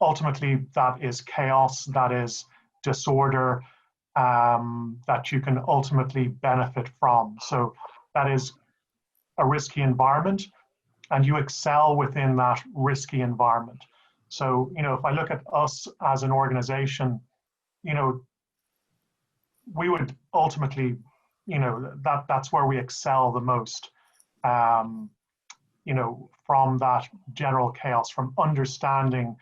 ultimately that is chaos, that is disorder, that you can ultimately benefit from. So that is a risky environment, and you excel within that risky environment. So if I look at us as an organization, we would ultimately, that's where we excel the most, from that general chaos, from understanding,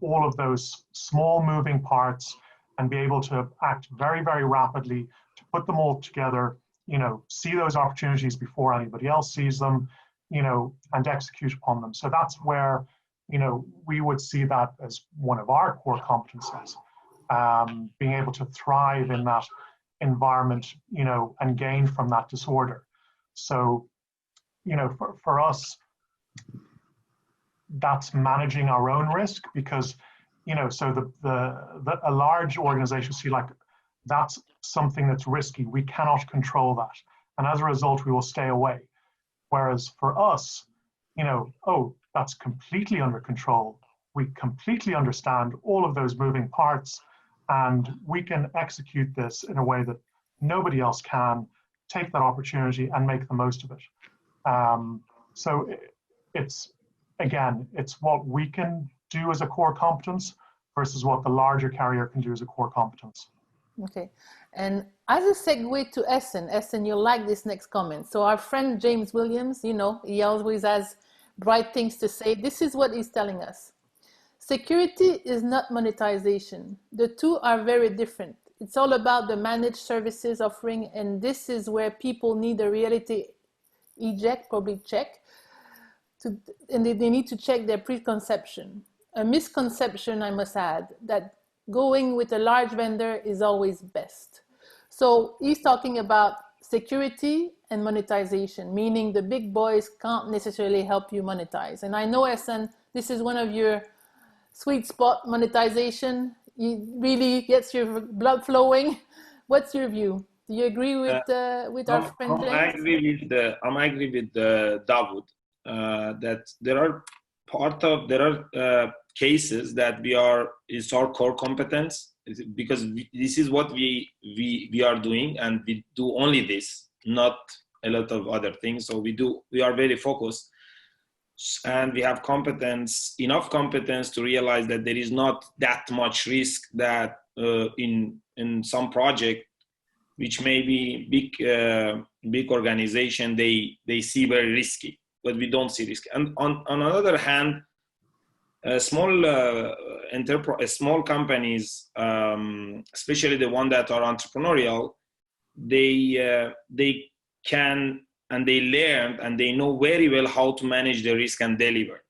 all of those small moving parts and be able to act very, very rapidly to put them all together, see those opportunities before anybody else sees them, and execute upon them. So that's where, we would see that as one of our core competencies. Being able to thrive in that environment, and gain from that disorder. So, for us, that's managing our own risk because, so a large organization see like that's something that's risky. We cannot control that, and as a result, we will stay away. Whereas for us, oh, that's completely under control. We completely understand all of those moving parts, and we can execute this in a way that nobody else can, take that opportunity and make the most of it. So it's what we can do as a core competence versus what the larger carrier can do as a core competence. Okay, and as a segue to Ehsan, you'll like this next comment. So our friend James Williams, he always has bright things to say. This is what he's telling us. Security is not monetization. The two are very different. It's all about the managed services offering, and this is where people need a reality check, and they need to check their preconception. A misconception, I must add, that going with a large vendor is always best. So he's talking about security and monetization, meaning the big boys can't necessarily help you monetize. And I know, Ehsan, this is one of your sweet spot, monetization. It really gets your blood flowing. What's your view? Do you agree with our friend James? I agree with Dawood that there are cases that it's our core competence because this is what we are doing, and we do only this, not a lot of other things. So we are very focused. And we have enough competence to realize that there is not that much risk that in some project, which may be big organization, they see very risky, but we don't see risk. And on the other hand, small companies, especially the ones that are entrepreneurial, they can. And they learned and they know very well how to manage the risk and deliver.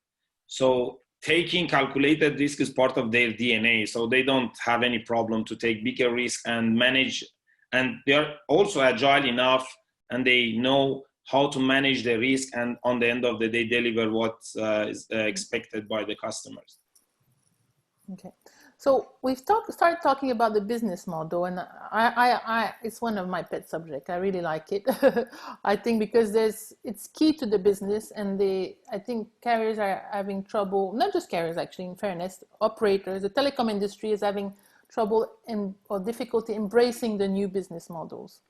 So taking calculated risk is part of their DNA. So they don't have any problem to take bigger risk and manage. And they're also agile enough and they know how to manage the risk. And on the end of the day, deliver what is expected by the customers. Okay. So we've started talking about the business model, and I it's one of my pet subjects. I really like it. I think because it's key to the business, and I think carriers are having trouble. Not just carriers, actually. In fairness, operators, the telecom industry is having trouble or difficulty embracing the new business models.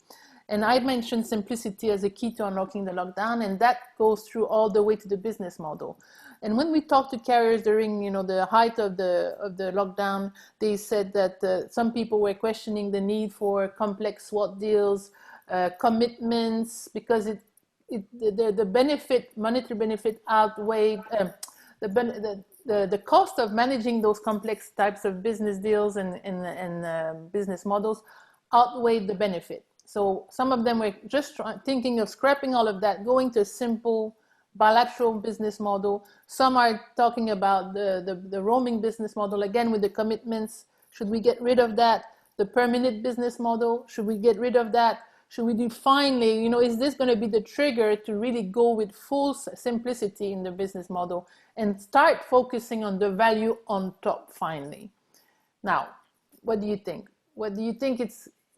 And I mentioned simplicity as a key to unlocking the lockdown, and that goes through all the way to the business model. And when we talked to carriers during, the height of the lockdown, they said that some people were questioning the need for complex SWOT deals, commitments, because the benefit, monetary benefit outweighed the cost of managing those complex types of business deals and business models outweighed the benefit. So some of them were just thinking of scrapping all of that, going to a simple bilateral business model. Some are talking about the roaming business model, again with the commitments. Should we get rid of that? The per minute business model, should we get rid of that? Should we do finally, is this going to be the trigger to really go with full simplicity in the business model and start focusing on the value on top finally? Now, what do you think?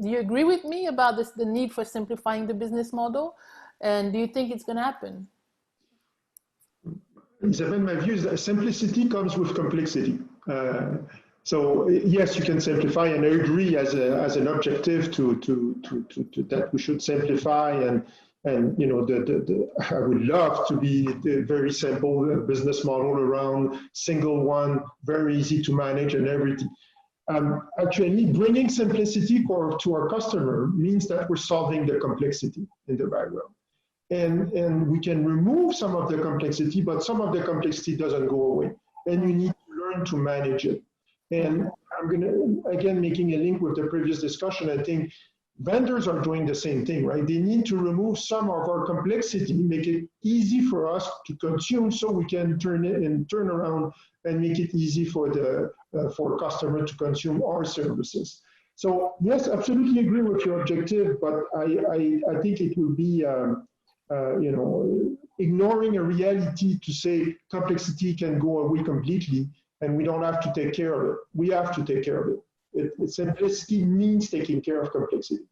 Do you agree with me about this, the need for simplifying the business model? And do you think it's going to happen? Isabelle, my view is that simplicity comes with complexity. So yes, you can simplify, and I agree as an objective to that we should simplify, and I would love to be the very simple business model around single one, very easy to manage and everything. Actually, bringing simplicity to our customer means that we're solving the complexity in the background. And we can remove some of the complexity, but some of the complexity doesn't go away. And you need to learn to manage it. And I'm going to, again, making a link with the previous discussion, I think vendors are doing the same thing, right? They need to remove some of our complexity, make it easy for us to consume so we can turn around and make it easy for customer to consume our services. So yes, absolutely agree with your objective, but I think it will be ignoring a reality to say complexity can go away completely and we don't have to take care of it. We have to take care of it. Simplicity means taking care of complexity.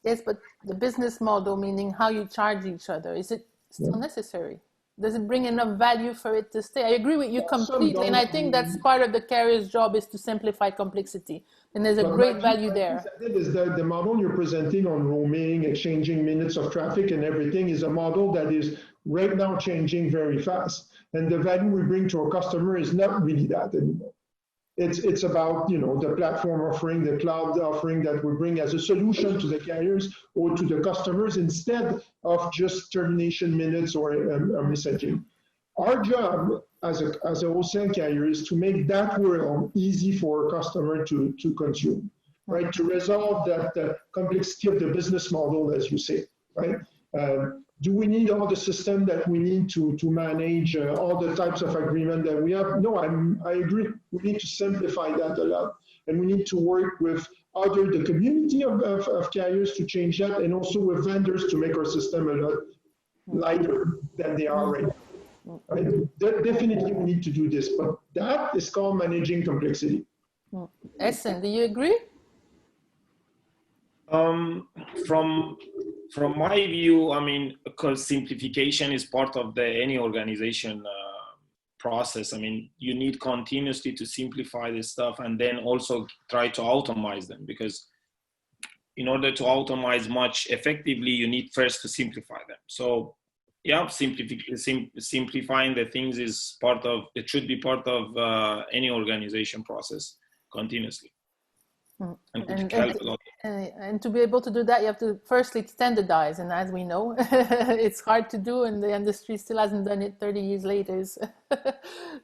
Yes, but the business model, meaning how you charge each other, is it still necessary? Does it bring enough value for it to stay? I agree with you completely, and I think that's part of the carrier's job is to simplify complexity. And there's a great value there. Is that the model you're presenting on roaming, exchanging minutes of traffic and everything is a model that is right now changing very fast. And the value we bring to our customer is not really that anymore. It's about the platform offering, the cloud offering that we bring as a solution to the carriers or to the customers instead of just termination minutes or messaging. Our job as a wholesale carrier is to make that world easy for a customer to consume, right? To resolve that complexity of the business model, as you say, right? Do we need all the system that we need to manage all the types of agreement that we have? No, I agree. We need to simplify that a lot. And we need to work with the community of carriers to change that, and also with vendors to make our system a lot lighter than they are right now. Right? Definitely we need to do this, but that is called managing complexity. Ehsan, do you agree? From my view, I mean, because simplification is part of any organization process. I mean, you need continuously to simplify this stuff and then also try to automate them, because in order to automate much effectively, you need first to simplify them. So yeah, simplifying the things is it should be part of any organization process continuously. And to be able to do that, you have to firstly standardize, and as we know, it's hard to do, and the industry still hasn't done it 30 years later.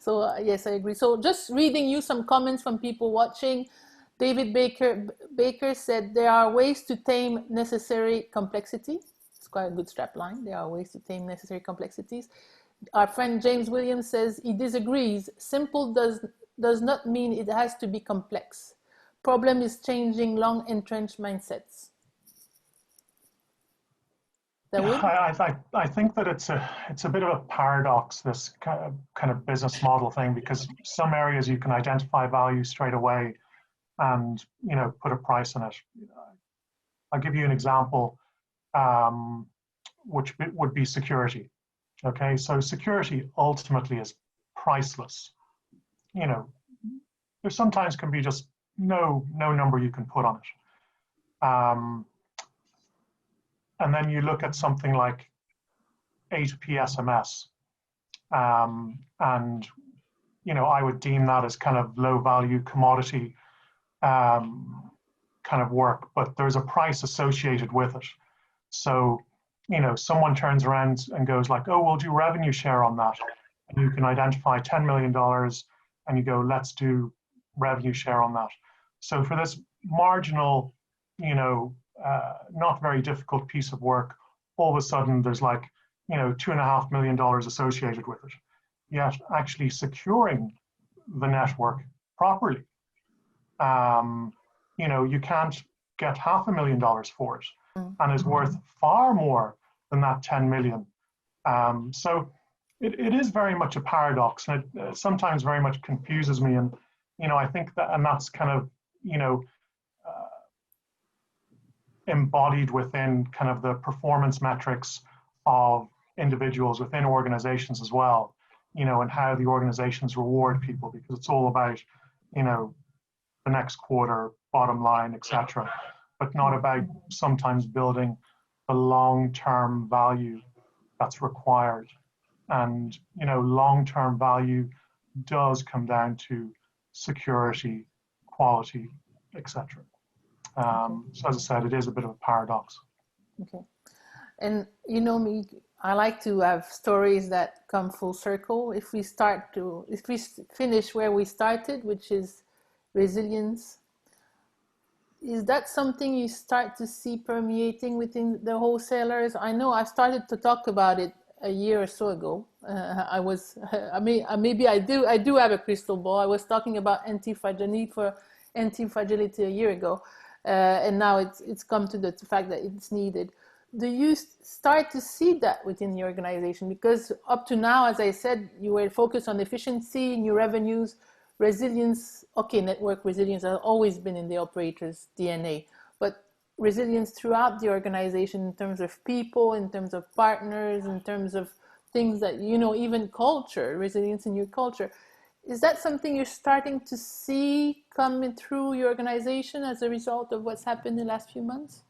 So yes, I agree. So just reading you some comments from people watching. David Baker said there are ways to tame necessary complexity. It's quite a good strap line. There are ways to tame necessary complexities. Our friend James Williams says he disagrees. Simple does not mean it has to be complex. Problem is changing long entrenched mindsets. I think that it's a bit of a paradox, this kind of business model thing, because some areas you can identify value straight away and put a price on it. I'll give you an example, which would be security. Okay, so security ultimately is priceless. There sometimes can be just no number you can put on it. And then you look at something like A2P SMS, and I would deem that as kind of low value commodity kind of work, but there's a price associated with it. So someone turns around and goes like, oh, we'll do revenue share on that, and you can identify $10 million, and you go, let's do revenue share on that. So for this marginal not very difficult piece of work, all of a sudden there's like, $2.5 million associated with it. Yet actually securing the network properly, you can't get $500,000 for it, and is worth far more than that 10 million. So it is very much a paradox, and it sometimes very much confuses me. And I think that, and that's kind of embodied within kind of the performance metrics of individuals within organizations as well, and how the organizations reward people, because it's all about, the next quarter, bottom line, etc., but not about sometimes building the long-term value that's required. And, long-term value does come down to security, quality, etc. So as I said, it is a bit of a paradox. Okay. And me, I like to have stories that come full circle. If we finish where we started, which is resilience, is that something you start to see permeating within the wholesalers? I know I started to talk about it a year or so ago. Maybe I do have a crystal ball. I was talking about need for anti-fragility a year ago, and now it's come to the fact that it's needed. Do you start to see that within the organization? Because up to now, as I said, you were focused on efficiency, new revenues, resilience. Okay, network resilience has always been in the operator's DNA, but resilience throughout the organization in terms of people, in terms of partners, in terms of things that, even culture, resilience in your culture. Is that something you're starting to see coming through your organization as a result of what's happened in the last few months?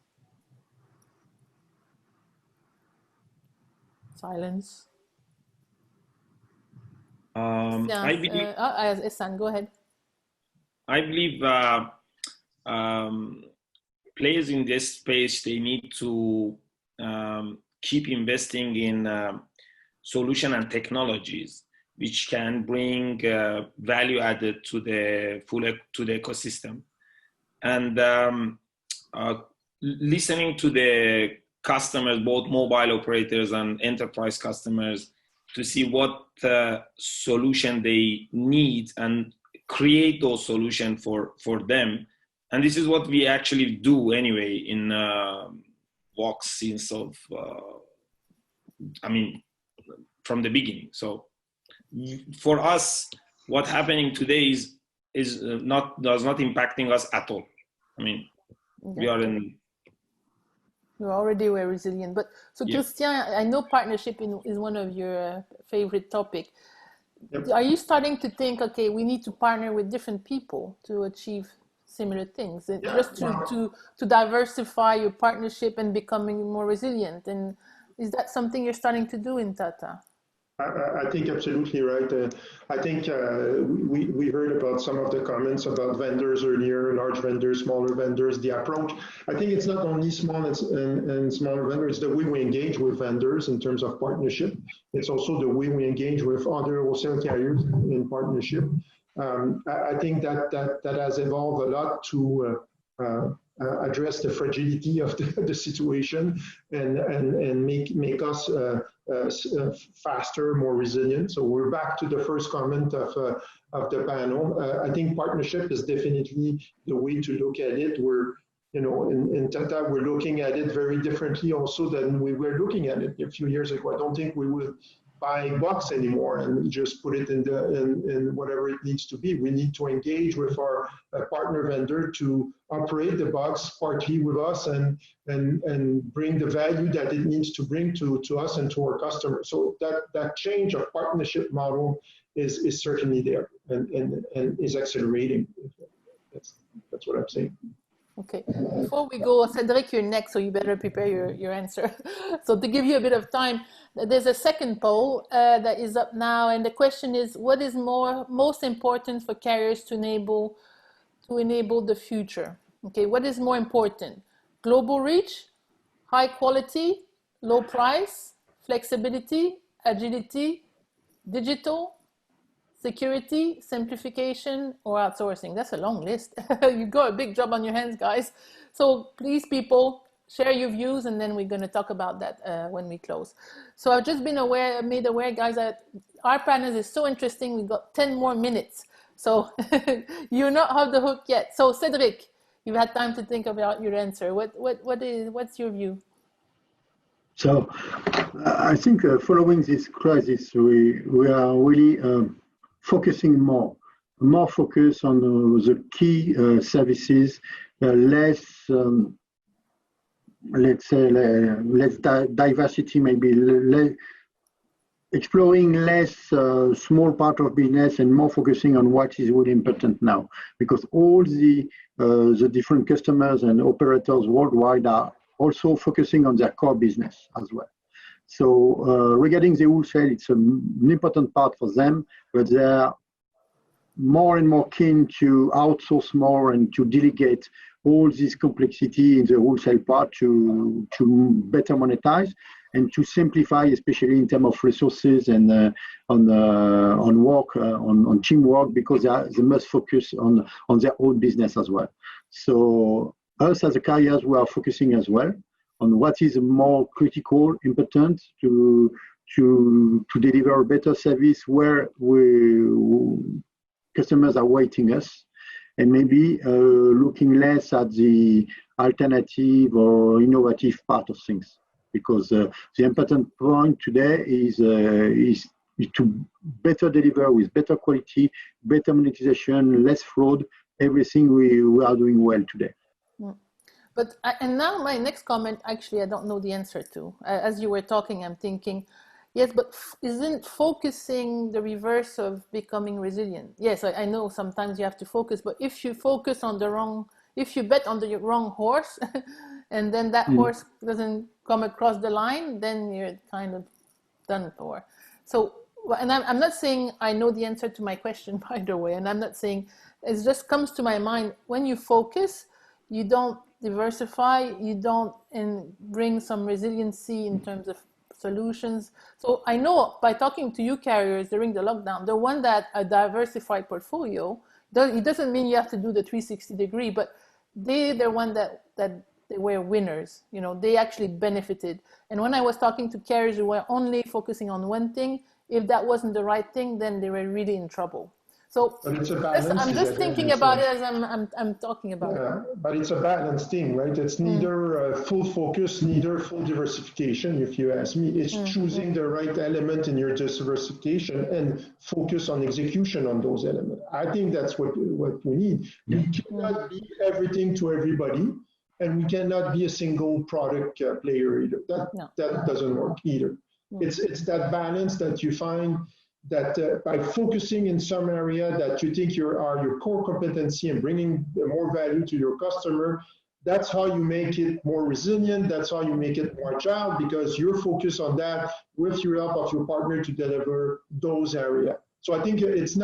Silence. I believe. Ehsan, go ahead. I believe players in this space, they need to keep investing in solution and technologies which can bring value added to the ecosystem, and listening to the customers, both mobile operators and enterprise customers, to see what solution they need and create those solutions for them. And this is what we actually do anyway in Vox since from the beginning. So for us, what's happening today does not impacting us at all. We are in. You already were resilient, but so yeah. Christian, I know partnership is one of your favorite topic. Yep. Are you starting to think, okay, we need to partner with different people to achieve similar things, just to diversify your partnership and becoming more resilient? And is that something you're starting to do in Tata? I think absolutely right. I think we heard about some of the comments about vendors earlier, large vendors, smaller vendors, the approach. I think it's not only small and smaller vendors, it's the way we engage with vendors in terms of partnership. It's also the way we engage with other wholesale carriers in partnership. I think that has evolved a lot to address the fragility of the situation and make us faster, more resilient. So we're back to the first comment of the panel. I think partnership is definitely the way to look at it. We're, in Tata, we're looking at it very differently also than we were looking at it a few years ago. I don't think we would buy box anymore and just put it in whatever it needs to be. We need to engage with our partner vendor to operate the box partly with us and bring the value that it needs to bring to us and to our customers. So that change of partnership model is certainly there and is accelerating. That's what I'm saying. Okay, before we go, Cedric, you're next, so you better prepare your answer. So to give you a bit of time, there's a second poll that is up now, and the question is, what is most important for carriers to enable the future? Okay, what is more important? Global reach, high quality, low price, flexibility, agility, digital, security, simplification, or outsourcing. That's a long list. You've got a big job on your hands, guys. So please, people, share your views, and then we're going to talk about that when we close. So I've just been made aware, guys, that our panel is so interesting. We've got 10 more minutes. So you're not off the hook yet. So Cedric, you've had time to think about your answer. What's your view? So I think following this crisis, we are really focusing more focus on the key services, less, let's say, less diversity, maybe exploring less small part of business and more focusing on what is really important now, because all the different customers and operators worldwide are also focusing on their core business as well. So regarding the wholesale, it's an important part for them, but they are more and more keen to outsource more and to delegate all this complexity in the wholesale part to better monetize and to simplify, especially in terms of resources and on work, on teamwork, because they must focus on their own business as well. So us as a carriers, we are focusing as well on what is more critical, important to deliver a better service where customers are waiting us, and maybe looking less at the alternative or innovative part of things. Because the important point today is to better deliver with better quality, better monetization, less fraud, everything we are doing well today. But and now my next comment, actually, I don't know the answer to. As you were talking, I'm thinking, yes, but isn't focusing the reverse of becoming resilient? Yes, I know sometimes you have to focus, but if you focus on if you bet on the wrong horse, and then that horse doesn't come across the line, then you're kind of done for. So, and I'm not saying I know the answer to my question, by the way, and I'm not saying, it just comes to my mind, when you focus, you don't diversify, you don't bring some resiliency in terms of solutions. So I know by talking to you carriers during the lockdown, the one that a diversified portfolio, it doesn't mean you have to do the 360-degree, but they're one that they were winners. You know, they actually benefited. And when I was talking to carriers who were only focusing on one thing, if that wasn't the right thing, then they were really in trouble. So I'm just thinking about it as I'm talking about it. But it's a balance thing, right? It's neither full focus, neither full diversification, if you ask me. It's choosing the right element in your diversification and focus on execution on those elements. I think that's what we need. We cannot be everything to everybody, and we cannot be a single product player either. That doesn't work either. It's that balance that you find, that by focusing in some area that you think are your core competency and bringing more value to your customer, that's how you make it more resilient, that's how you make it more agile, because you're focused on that with your help of your partner to deliver those areas. So I think it's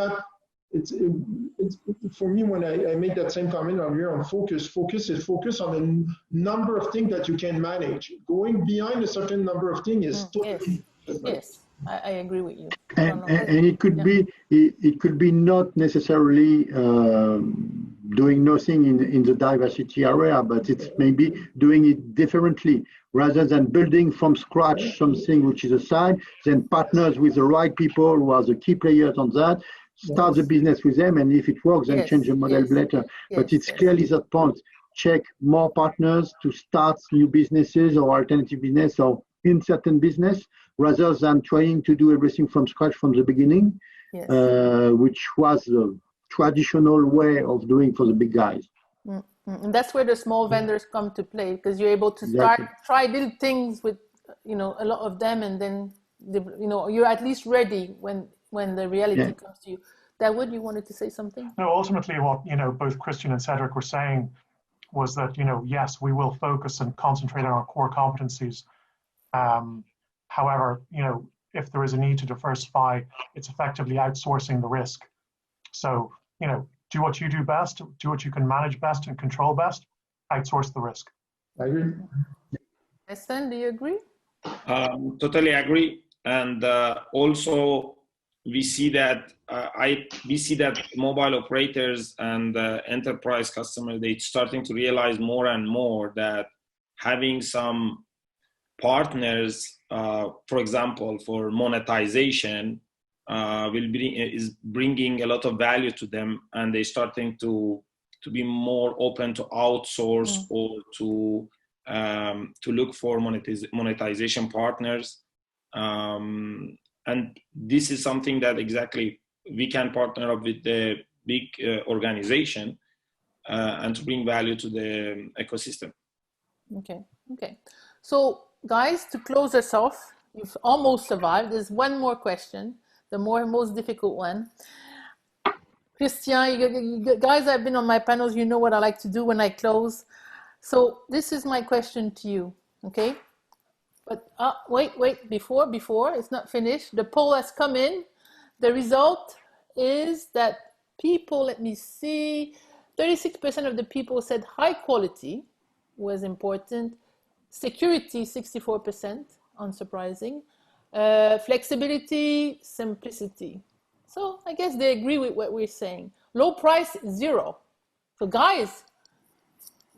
for me, when I make that same comment earlier on focus is focus on a number of things that you can manage. Going beyond a certain number of things is totally different. Yes. I agree with you. And it could be not necessarily doing nothing in the diversity area, but it's maybe doing it differently rather than building from scratch something which is a side, then partners with the right people who are the key players on that, start the business with them, and if it works, then change the model later. But it's clearly that point. Check more partners to start new businesses or alternative business or in certain business, rather than trying to do everything from scratch from the beginning, which was the traditional way of doing for the big guys. And that's where the small vendors come to play, because you're able to try little things with, a lot of them, and then, you're at least ready when the reality comes to you. Dawood, you wanted to say something? No, ultimately what, both Christian and Cedric were saying was that, yes, we will focus and concentrate on our core competencies. However, if there is a need to diversify, it's effectively outsourcing the risk. So, do what you do best, do what you can manage best and control best, outsource the risk. I agree. Ehsan, do you agree? Totally agree. And also, we see that mobile operators and enterprise customers, they're starting to realize more and more that having some partners, for example, for monetization, is bringing a lot of value to them, and they're starting to be more open to outsource or to look for monetization partners. And this is something that exactly we can partner up with the big organization and to bring value to the ecosystem. Okay. So guys, to close us off, you've almost survived. There's one more question, the most difficult one. Christian, you guys have been on my panels, you know what I like to do when I close. So this is my question to you, okay? But wait, before, it's not finished. The poll has come in. The result is that people, let me see, 36% of the people said high quality was important. Security, 64%, unsurprising. Flexibility, simplicity. So I guess they agree with what we're saying. Low price, 0. So guys,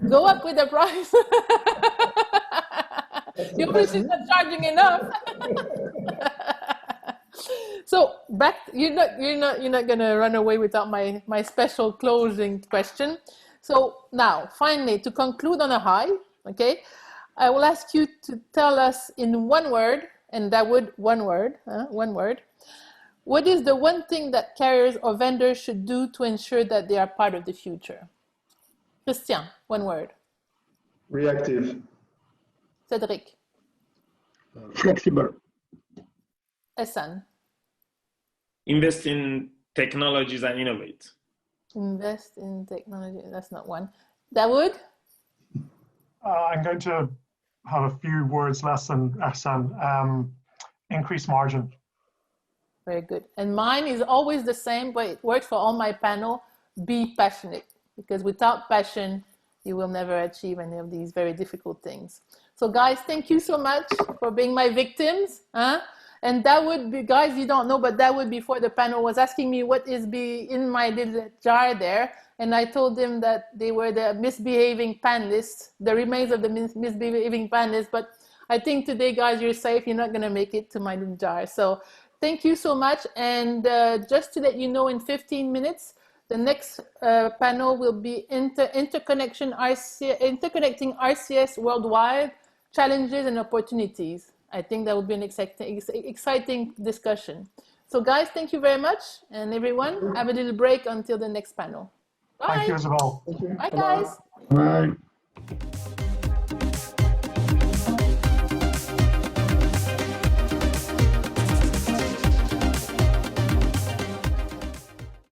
go up with the price. You're not charging enough. So back, you're not gonna run away without my special closing question. So now, finally, to conclude on a high, okay, I will ask you to tell us in one word, and that would one word. What is the one thing that carriers or vendors should do to ensure that they are part of the future? Christian, one word. Reactive. Cedric. Flexible. Ehsan. Invest in technologies and innovate. Invest in technology. That's not one. Dawood? I'm going to have a few words less than Ehsan. Increase margin. Very good. And mine is always the same, but it works for all my panel. Be passionate, because without passion, you will never achieve any of these very difficult things. So guys, thank you so much for being my victims. And that would be, guys, you don't know, but that would before the panel was asking me what is in my little jar there. And I told him that they were the misbehaving panelists, the remains of the misbehaving panelists. But I think today, guys, you're safe. You're not going to make it to my little jar. So thank you so much. And just to let you know, in 15 minutes, the next panel will be interconnecting RCS worldwide, challenges and opportunities. I think that would be an exciting discussion. So guys, thank you very much. And everyone, have a little break until the next panel. Bye. Thank you, Isabelle. Bye, guys. Bye.